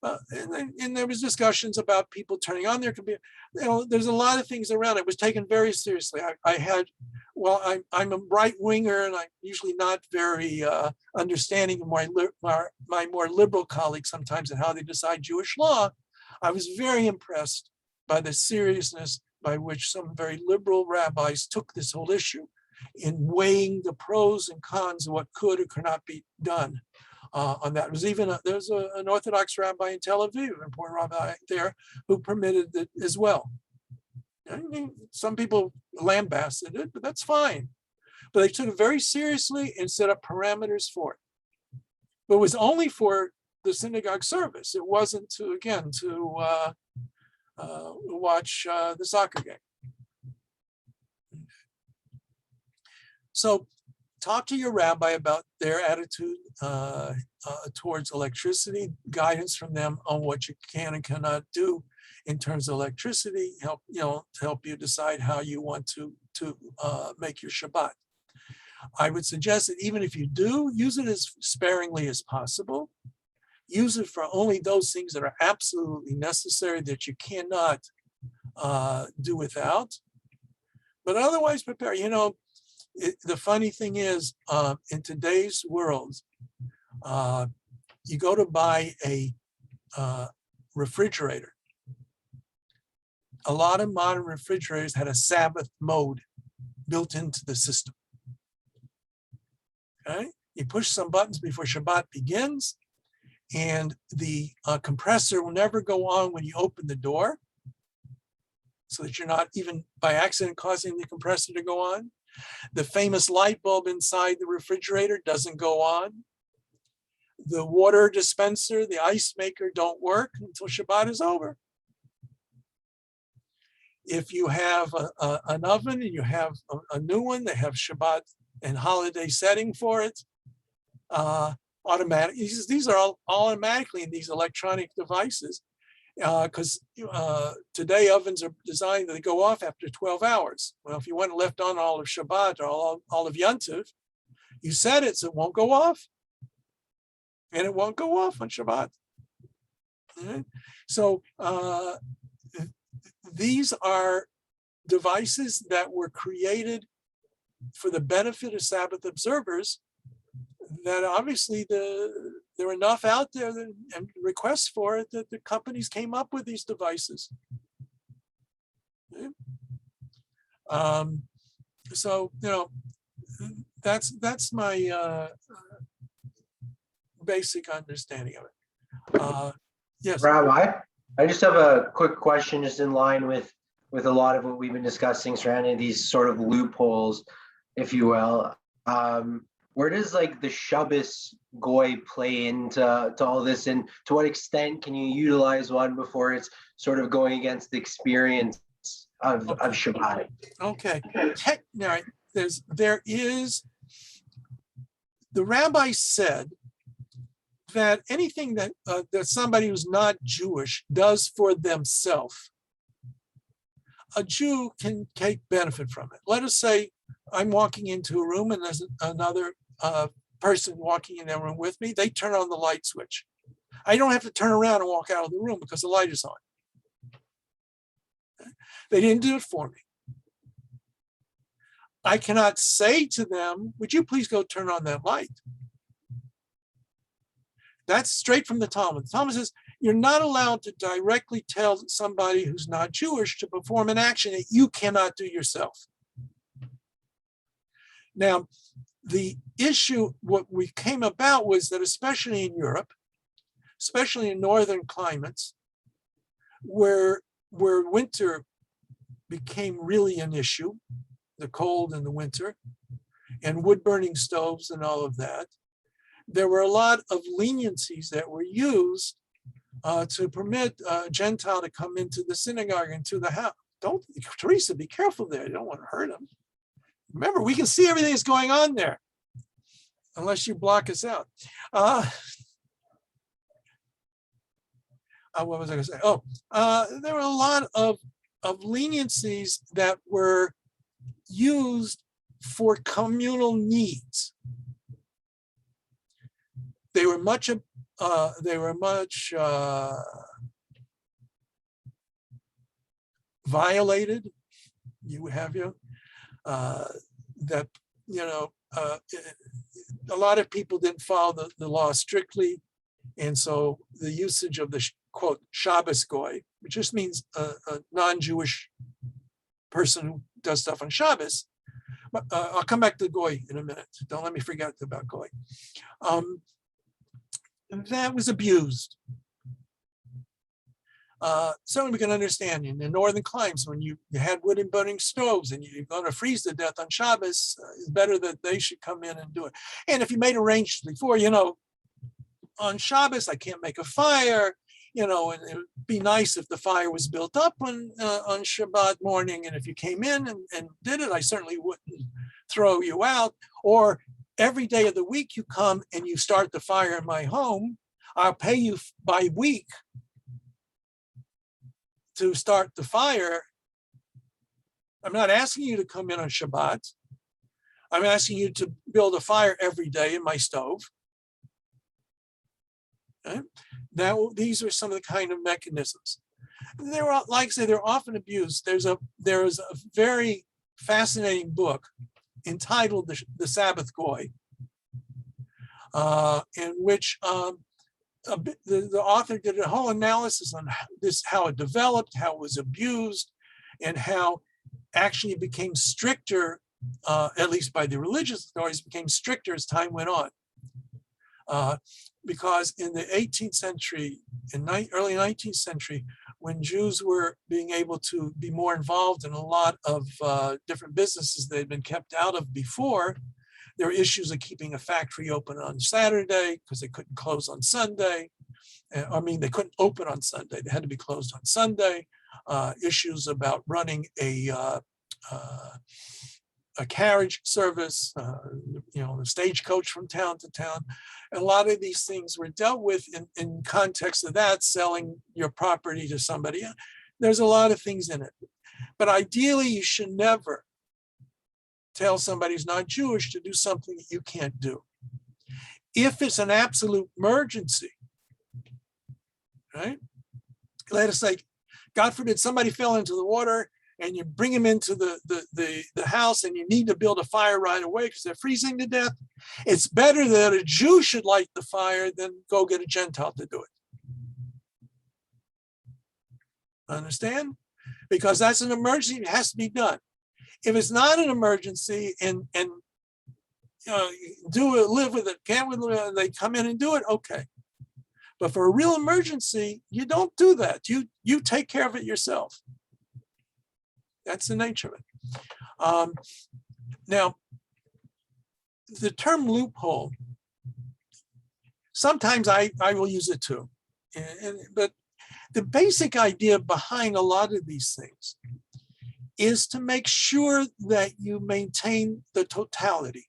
And there was discussions about people turning on their computer. There's a lot of things around it. It was taken very seriously. I'm a right winger, and I'm usually not very understanding of my more liberal colleagues sometimes and how they decide Jewish law. I was very impressed by the seriousness by which some very liberal rabbis took this whole issue in weighing the pros and cons of what could or could not be done on that. It was even there's an Orthodox rabbi in Tel Aviv, an important rabbi there, who permitted it as well. Some people lambasted it, but that's fine. But they took it very seriously and set up parameters for it. But it was only for the synagogue service. It wasn't to, again, to watch the soccer game. So talk to your rabbi about their attitude towards electricity, guidance from them on what you can and cannot do in terms of electricity, help to help you decide how you want to make your Shabbat. I would suggest that even if you do, use it as sparingly as possible. Use it for only those things that are absolutely necessary that you cannot do without. But otherwise, prepare. The funny thing is, in today's world, you go to buy a refrigerator. A lot of modern refrigerators had a Sabbath mode built into the system. Okay? You push some buttons before Shabbat begins, and the compressor will never go on when you open the door, so that you're not even by accident causing the compressor to go on. The famous light bulb inside the refrigerator doesn't go on. The water dispenser, the ice maker don't work until Shabbat is over. If you have an oven and you have a new one, they have Shabbat and holiday setting for it. Automatic. These are all automatically in these electronic devices, because today ovens are designed that they go off after 12 hours. Well, if you want it left on all of Shabbat or all of Yontiv, you set it so it won't go off, and it won't go off on Shabbat. Right? So these are devices that were created for the benefit of Sabbath observers, that obviously there are enough out there and requests for it that the companies came up with these devices. Okay. So, that's my basic understanding of it. Yes. Rabbi, I just have a quick question, just in line with a lot of what we've been discussing surrounding these sort of loopholes, if you will. Where does the Shabbos goy play into all this, and to what extent can you utilize one before it's sort of going against the experience of Shabbat? Okay. Now, the rabbi said that anything that somebody who's not Jewish does for themselves, a Jew can take benefit from it. Let us say I'm walking into a room and there's another person walking in that room with me. They turn on the light switch. I don't have to turn around and walk out of the room because the light is on. They didn't do it for me. I cannot say to them, would you please go turn on that light? That's straight from the Talmud. The Talmud says you're not allowed to directly tell somebody who's not Jewish to perform an action that you cannot do yourself. Now, the issue, what we came about was that especially in Europe, especially in northern climates, where winter became really an issue, the cold and the winter, and wood burning stoves and all of that, there were a lot of leniencies that were used to permit a Gentile to come into the synagogue and to the house. Teresa, be careful there. You don't want to hurt him. Remember, we can see everything that's going on there, unless you block us out. What was I going to say? There were a lot of leniencies that were used for communal needs. They were much violated. That a lot of people didn't follow the law strictly, and so the usage of the quote Shabbos goy, which just means a non-Jewish person who does stuff on Shabbos. But I'll come back to goy in a minute. Don't let me forget about goy. that was abused. Certainly we can understand in the northern climes when you had wood and burning stoves and you're going to freeze to death on Shabbos, it's better that they should come in and do it. And if you made arrangements before, on Shabbos I can't make a fire, and it would be nice if the fire was built up on Shabbat morning. And if you came in and did it, I certainly wouldn't throw you out. Or every day of the week you come and you start the fire in my home, I'll pay you by week to start the fire. I'm not asking you to come in on Shabbat. I'm asking you to build a fire every day in my stove. Okay? Now, these are some of the kind of mechanisms. They're, like I say, they're often abused. There is a very fascinating book entitled The Sabbath Goy, in which the author did a whole analysis on how it developed, how it was abused, and how actually it became stricter, at least by the religious authorities, became stricter as time went on. Because in the 18th century, early 19th century, when Jews were being able to be more involved in a lot of different businesses they'd been kept out of before, there were issues of keeping a factory open on Saturday because they couldn't close on Sunday. They couldn't open on Sunday. They had to be closed on Sunday. Issues about running a carriage service, the stagecoach from town to town. And a lot of these things were dealt with in context of that, selling your property to somebody. There's a lot of things in it. But ideally, you should never tell somebody who's not Jewish to do something that you can't do. If it's an absolute emergency, right? Let us say, God forbid, somebody fell into the water and you bring them into the house and you need to build a fire right away because they're freezing to death. It's better that a Jew should light the fire than go get a Gentile to do it. Understand? Because that's an emergency, it has to be done. If it's not an emergency and live with it, can't live with it, they come in and do it, okay. But for a real emergency, you don't do that. You take care of it yourself. That's the nature of it. Now, the term loophole, sometimes I will use it too. But the basic idea behind a lot of these things is to make sure that you maintain the totality,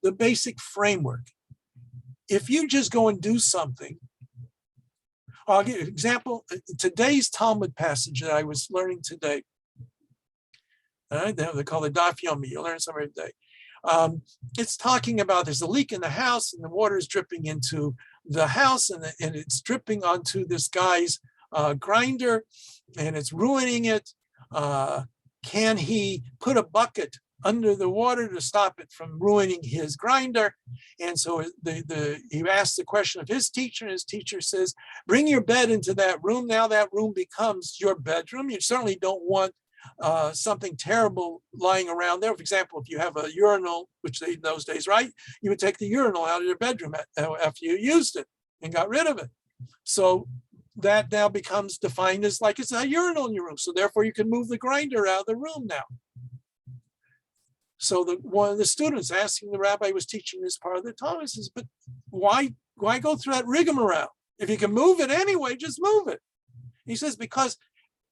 the basic framework. If you just go and do something, I'll give you an example. Today's Talmud passage that I was learning today, they call it Daf Yomi, you learn something every day. It's talking about there's a leak in the house and the water is dripping into the house and it's dripping onto this guy's grinder and it's ruining it. Can he put a bucket under the water to stop it from ruining his grinder? And so he asked the question of his teacher, and his teacher says, bring your bed into that room. Now that room becomes your bedroom. You certainly don't want something terrible lying around there. For example, if you have a urinal, which they in those days, right? You would take the urinal out of your bedroom after you used it and got rid of it. So that now becomes defined as like it's a urinal in your room. So therefore you can move the grinder out of the room now. So one of the students asking the rabbi who was teaching this part of the Talmud says, but why go through that rigmarole? If you can move it anyway, just move it. He says, because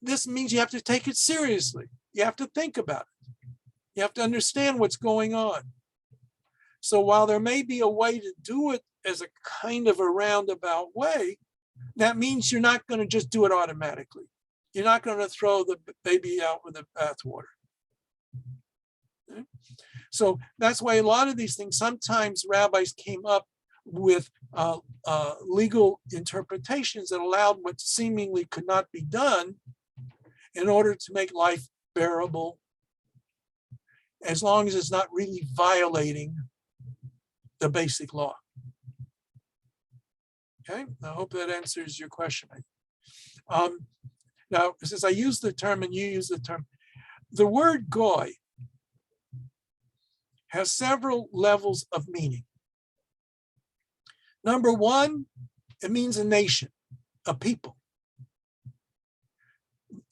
this means you have to take it seriously. You have to think about it. You have to understand what's going on. So while there may be a way to do it as a kind of a roundabout way, that means you're not going to just do it automatically. You're not going to throw the baby out with the bathwater. Okay? So that's why a lot of these things, sometimes rabbis came up with legal interpretations that allowed what seemingly could not be done in order to make life bearable, as long as it's not really violating the basic law. Okay, I hope that answers your question. Now, since I use the term and you use the term, the word goy has several levels of meaning. Number one, it means a nation, a people.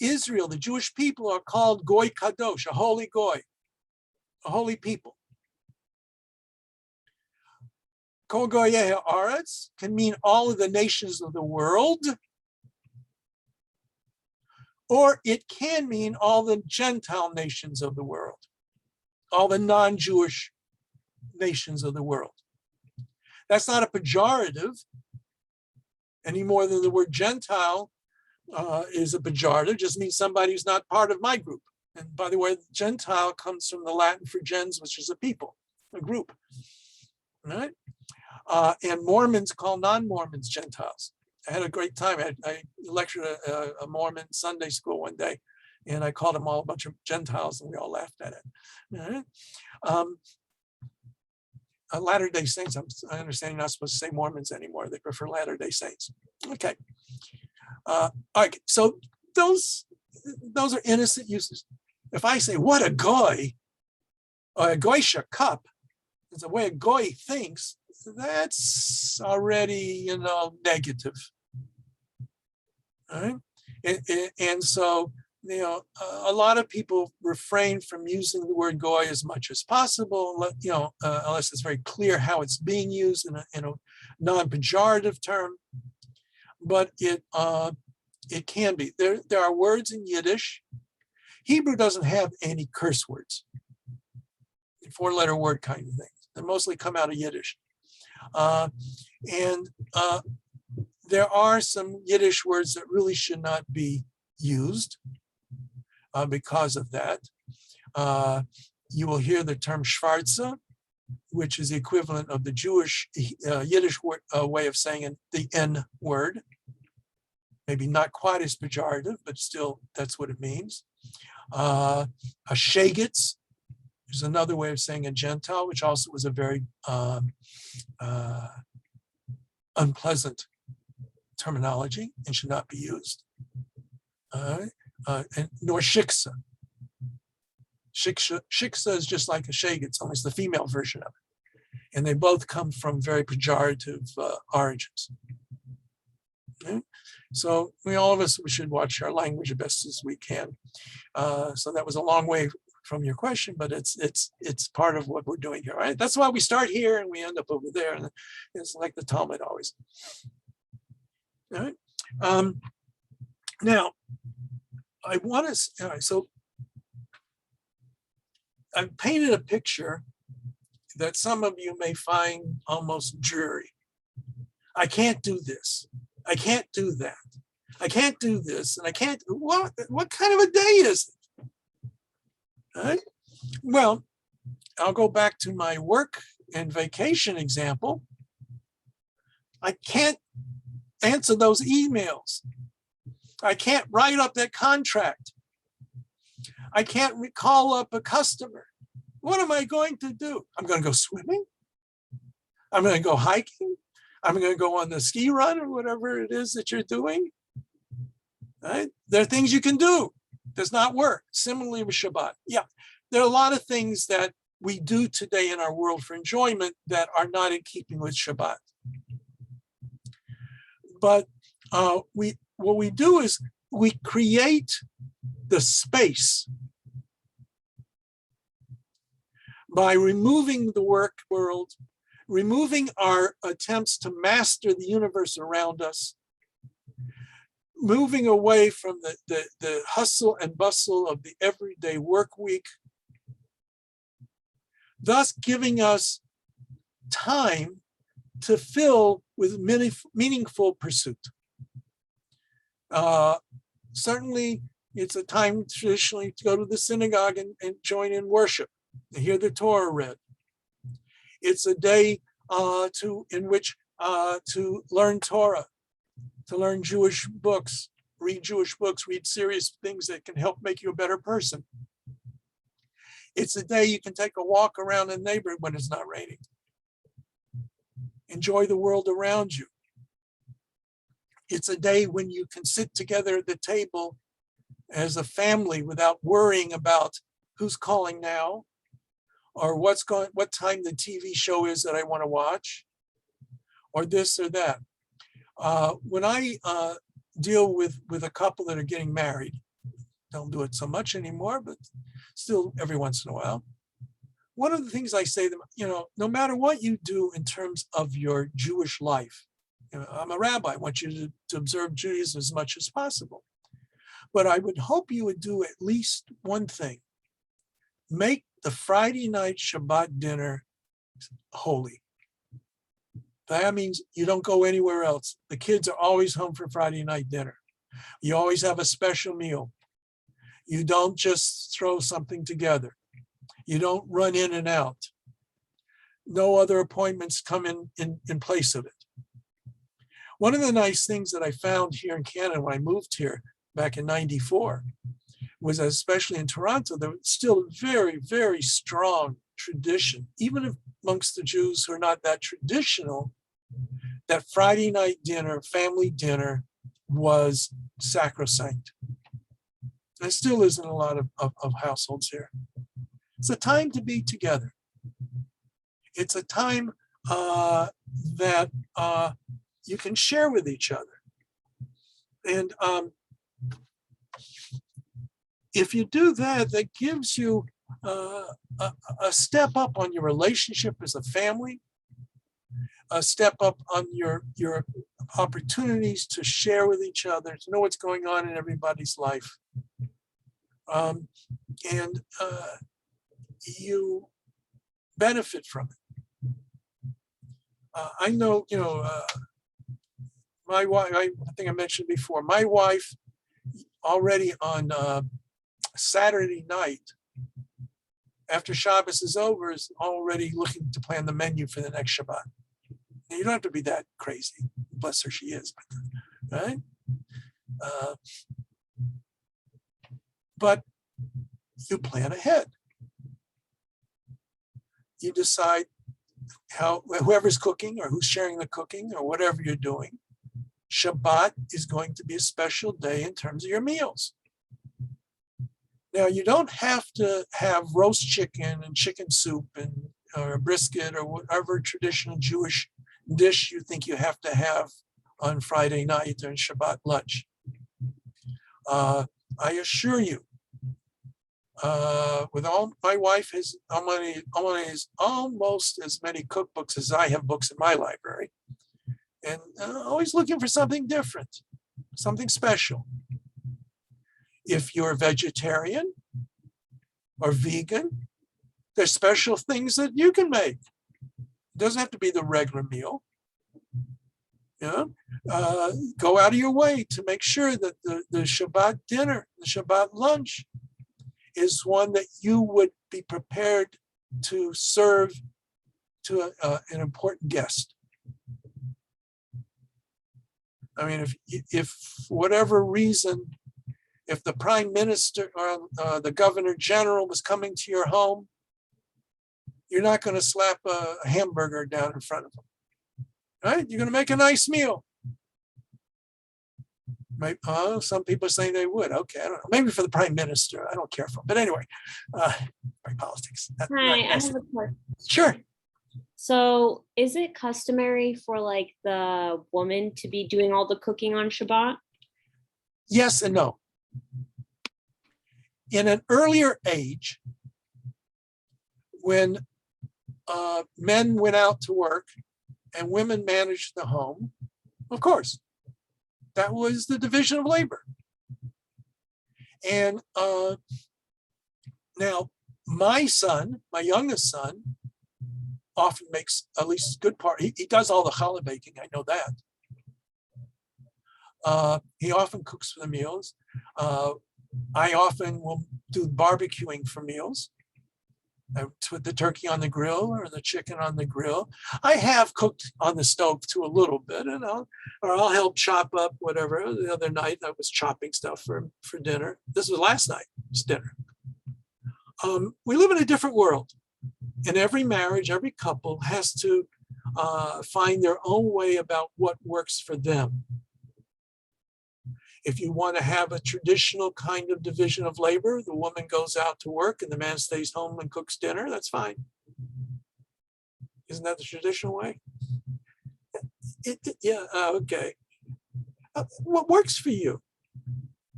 Israel, the Jewish people, are called Goy Kadosh, a holy Goy, a holy people. Kol Goyei Haaretz can mean all of the nations of the world, or it can mean all the Gentile nations of the world, all the non-Jewish nations of the world. That's not a pejorative any more than the word Gentile is a pejorative. It just means somebody who's not part of my group. And by the way, Gentile comes from the Latin for gens, which is a people, a group. All right? And Mormons call non-Mormons Gentiles. I had a great time. I lectured a Mormon Sunday school one day, and I called them all a bunch of Gentiles, and we all laughed at it. All right? Latter-day Saints, I understand you're not supposed to say Mormons anymore. They prefer Latter-day Saints. Okay. All right. So those are innocent uses. If I say, what a goy, or a goysha cup, is the way a goy thinks, that's already, negative. All right. And so, a lot of people refrain from using the word goy as much as possible, unless it's very clear how it's being used in a non-pejorative term. But it can be. There are words in Yiddish. Hebrew doesn't have any curse words, 4-letter word kind of things. They mostly come out of Yiddish. And there are some Yiddish words that really should not be used because of that. You will hear the term Schwarze, which is the equivalent of the Jewish Yiddish way of saying the N word. Maybe not quite as pejorative, but still that's what it means. A shagitz is another way of saying a Gentile, which also was a very unpleasant terminology and should not be used. Nor shiksa. Shiksa is just like a shagitz, only it's the female version of it. And they both come from very pejorative origins. Okay? So all of us, we should watch our language as best as we can. So that was a long way from your question, but it's part of what we're doing here, right? That's why we start here and we end up over there. And it's like the Talmud always. All right. Now, I want to, all right, so I've painted a picture that some of you may find almost dreary. I can't do this. I can't do that. I can't do this. And I can't, what kind of a day is it? All right. Well, I'll go back to my work and vacation example. I can't answer those emails. I can't write up that contract. I can't call up a customer. What am I going to do? I'm going to go swimming. I'm going to go hiking. I'm going to go on the ski run or whatever it is that you're doing. Right? There are things you can do. Does not work. Similarly with Shabbat. Yeah, there are a lot of things that we do today in our world for enjoyment that are not in keeping with Shabbat. But what we do is we create the space by removing the work world, removing our attempts to master the universe around us, moving away from the hustle and bustle of the everyday work week, thus giving us time to fill with meaningful pursuit. Certainly, it's a time traditionally to go to the synagogue and join in worship, to hear the Torah read. It's a day in which to learn Torah, to learn Jewish books, read serious things that can help make you a better person. It's a day you can take a walk around the neighborhood when it's not raining. Enjoy the world around you. It's a day when you can sit together at the table as a family without worrying about who's calling now or what time the TV show is that I want to watch, or this or that. When I deal with a couple that are getting married, don't do it so much anymore, but still every once in a while. One of the things I say to them, you know, no matter what you do in terms of your Jewish life, you know, I'm a rabbi, I want you to observe Judaism as much as possible. But I would hope you would do at least one thing. Make the Friday night Shabbat dinner holy. That means you don't go anywhere else. The kids are always home for Friday night dinner. You always have a special meal. You don't just throw something together. You don't run in and out. No other appointments come in place of it. One of the nice things that I found here in Canada when I moved here back in '94 was, especially in Toronto, there was still a very, very strong tradition, even amongst the Jews who are not that traditional, that Friday night dinner, family dinner, was sacrosanct. There still isn't a lot of households here. It's a time to be together. It's a time that you can share with each other. And if you do that, that gives you a step up on your relationship as a family, a step up on your opportunities to share with each other, to know what's going on in everybody's life. And you benefit from it. I know, you know, my wife, I think I mentioned before, my wife already on Saturday night, after Shabbos is over, is already looking to plan the menu for the next Shabbat. Now, you don't have to be that crazy. Bless her, she is, right? But you plan ahead. You decide how whoever's cooking or who's sharing the cooking or whatever you're doing. Shabbat is going to be a special day in terms of your meals. Now, you don't have to have roast chicken and chicken soup and or a brisket or whatever traditional Jewish dish you think you have to have on Friday night during Shabbat lunch. I assure you, with all my wife has almost as many cookbooks as I have books in my library, and always looking for something different, something special. If you're vegetarian or vegan, there's special things that you can make. It doesn't have to be the regular meal. You know, go out of your way to make sure that the Shabbat dinner, the Shabbat lunch, is one that you would be prepared to serve to an important guest. I mean, if for whatever reason, if the prime minister or the governor general was coming to your home, you're not going to slap a hamburger down in front of them, right? You're going to make a nice meal. Maybe, some people are saying they would. Okay, I don't know. Maybe for the prime minister, I don't care for. But anyway, politics. Hi, I have a question. Sure. So, is it customary for like the woman to be doing all the cooking on Shabbat? Yes and no. In an earlier age, when men went out to work and women managed the home, of course, that was the division of labor. And now my son, my youngest son, often makes at least a good part. He does all the challah baking, I know that. He often cooks for the meals. I often will do barbecuing for meals. I put the turkey on the grill or the chicken on the grill. I have cooked on the stove too a little bit, and I'll help chop up whatever. The other night I was chopping stuff for dinner. This was last night's dinner. We live in a different world. In every marriage, every couple has to find their own way about what works for them. If you want to have a traditional kind of division of labor, the woman goes out to work and the man stays home and cooks dinner, that's fine. Isn't that the traditional way? Yeah, okay. What works for you?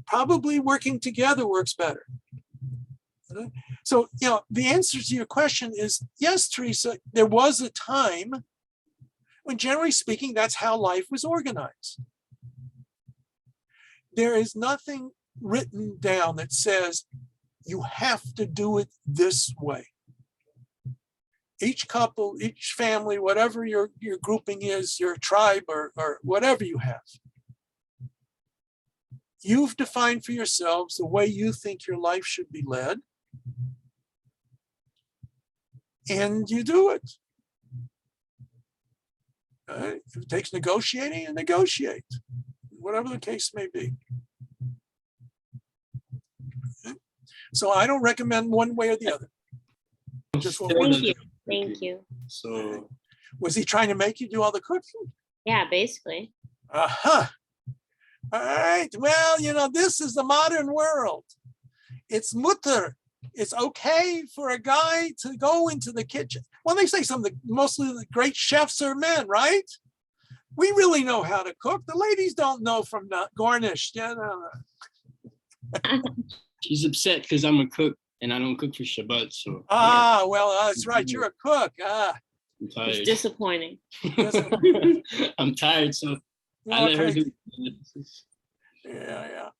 Probably working together works better. So, the answer to your question is yes, Teresa, there was a time when, generally speaking, that's how life was organized. There is nothing written down that says you have to do it this way. Each couple, each family, whatever your grouping is, your tribe or whatever you have, you've defined for yourselves the way you think your life should be led, and you do it. If it takes negotiating, and negotiate, whatever the case may be. So I don't recommend one way or the other. Just what Thank works. you. Thank you. So Was he trying to make you do all the cooking? Yeah, basically. Uh-huh. All right. Well, this is the modern world. It's mutter. It's okay for a guy to go into the kitchen. Well, they say mostly the great chefs are men, right? We really know how to cook. The ladies don't know from garnished. she's upset because I'm a cook and I don't cook for Shabbat, so Well, that's right. You're a cook. I'm It's tired. disappointing. I'm tired, so I let her Okay. do it. Yeah.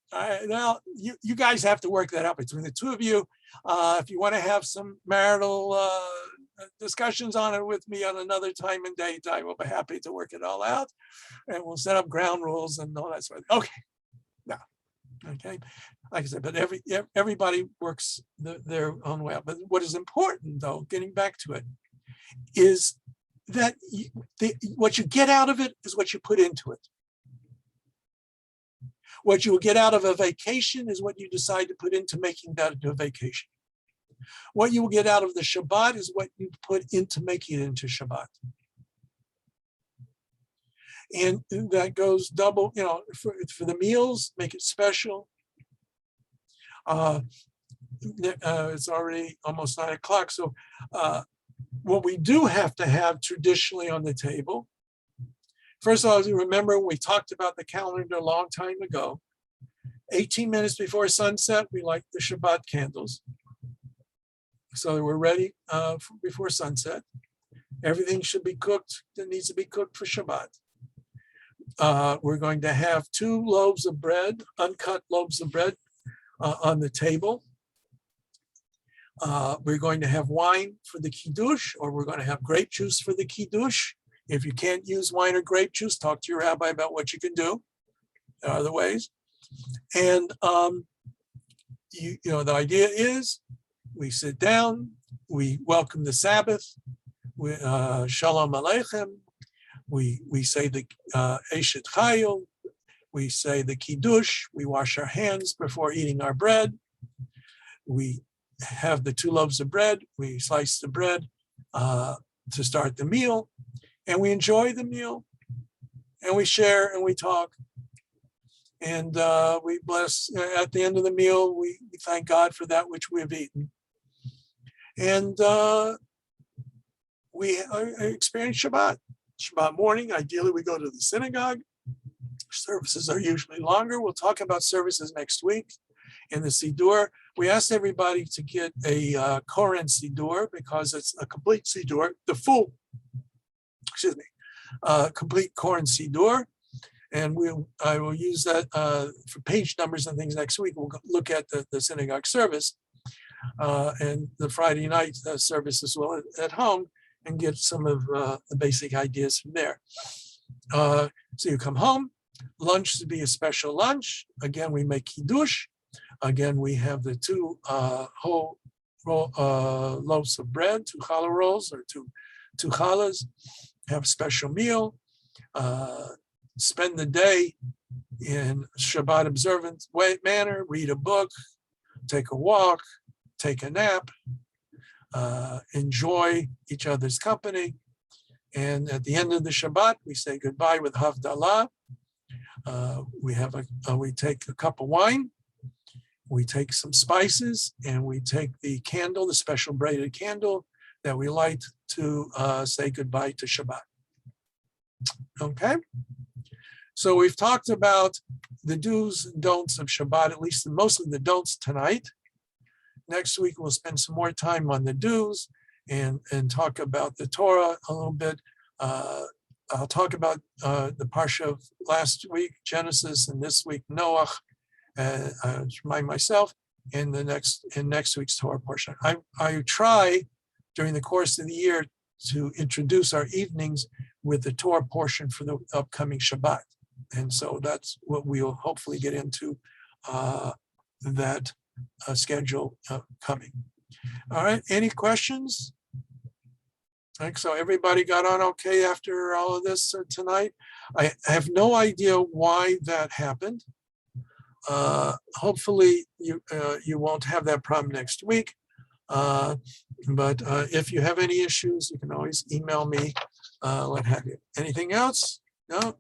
Well, you guys have to work that out between the two of you. If you want to have some marital discussions on it with me on another time and date, I will be happy to work it all out, and we'll set up ground rules and all that sort of. Okay. No. Okay. Like I said, but everybody works their own way out. But what is important, though, getting back to it, is that what you get out of it is what you put into it. What you will get out of a vacation is what you decide to put into making that a vacation. What you will get out of the Shabbat is what you put into making it into Shabbat. And that goes double, for the meals, make it special. It's already almost 9 o'clock. So what we do have to have traditionally on the table, first of all, you remember we talked about the calendar a long time ago. 18 minutes before sunset, we light the Shabbat candles. So we're ready before sunset. Everything should be cooked that needs to be cooked for Shabbat. We're going to have 2 loaves of bread, uncut loaves of bread on the table. We're going to have wine for the kiddush, or we're going to have grape juice for the kiddush. If you can't use wine or grape juice, talk to your rabbi about what you can do. There are other ways. And the idea is we sit down, we welcome the Sabbath, Shalom Aleichem. We say the Eshet Chayil, we say the Kiddush, we wash our hands before eating our bread. We have the 2 loaves of bread, we slice the bread to start the meal, and we enjoy the meal, and we share and we talk. And we bless, at the end of the meal, we thank God for that which we have eaten. And we experience Shabbat. Shabbat morning, ideally we go to the synagogue. Services are usually longer. We'll talk about services next week. In the Siddur, we asked everybody to get a Koren Siddur because it's a complete Siddur, complete Koren Siddur. And I will use that for page numbers and things next week. We'll look at the synagogue service and the Friday night service as well at home, and get some of the basic ideas from there. So you come home, lunch to be a special lunch. Again, we make kiddush. Again, we have the 2 whole loaves of bread, 2 challah rolls or two challahs. Have a special meal. Spend the day in Shabbat observant manner, read a book, take a walk, take a nap, enjoy each other's company. And at the end of the Shabbat, we say goodbye with Havdalah. We take a cup of wine, we take some spices, and we take the candle, the special braided candle that we light to say goodbye to Shabbat. Okay. So we've talked about the do's and don'ts of Shabbat, at least most of the don'ts tonight. Next week, we'll spend some more time on the do's and talk about the Torah a little bit. I'll talk about the Parsha of last week, Genesis, and this week, Noah, remind myself, in next week's Torah portion. I try during the course of the year to introduce our evenings with the Torah portion for the upcoming Shabbat. And so that's what we'll hopefully get into that schedule coming. All right, any questions? So everybody got on okay after all of this tonight? I have no idea why that happened. Hopefully you won't have that problem next week. But if you have any issues, you can always email me, what have you. Anything else? No?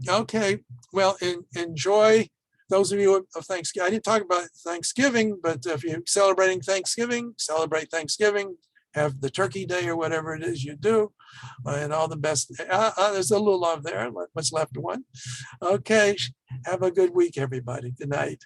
Okay, well, enjoy. Those of you of Thanksgiving, I didn't talk about Thanksgiving, but if you're celebrating Thanksgiving, celebrate Thanksgiving, have the turkey day or whatever it is you do, and all the best. There's a little love there, what's left of one. Okay, have a good week, everybody. Good night.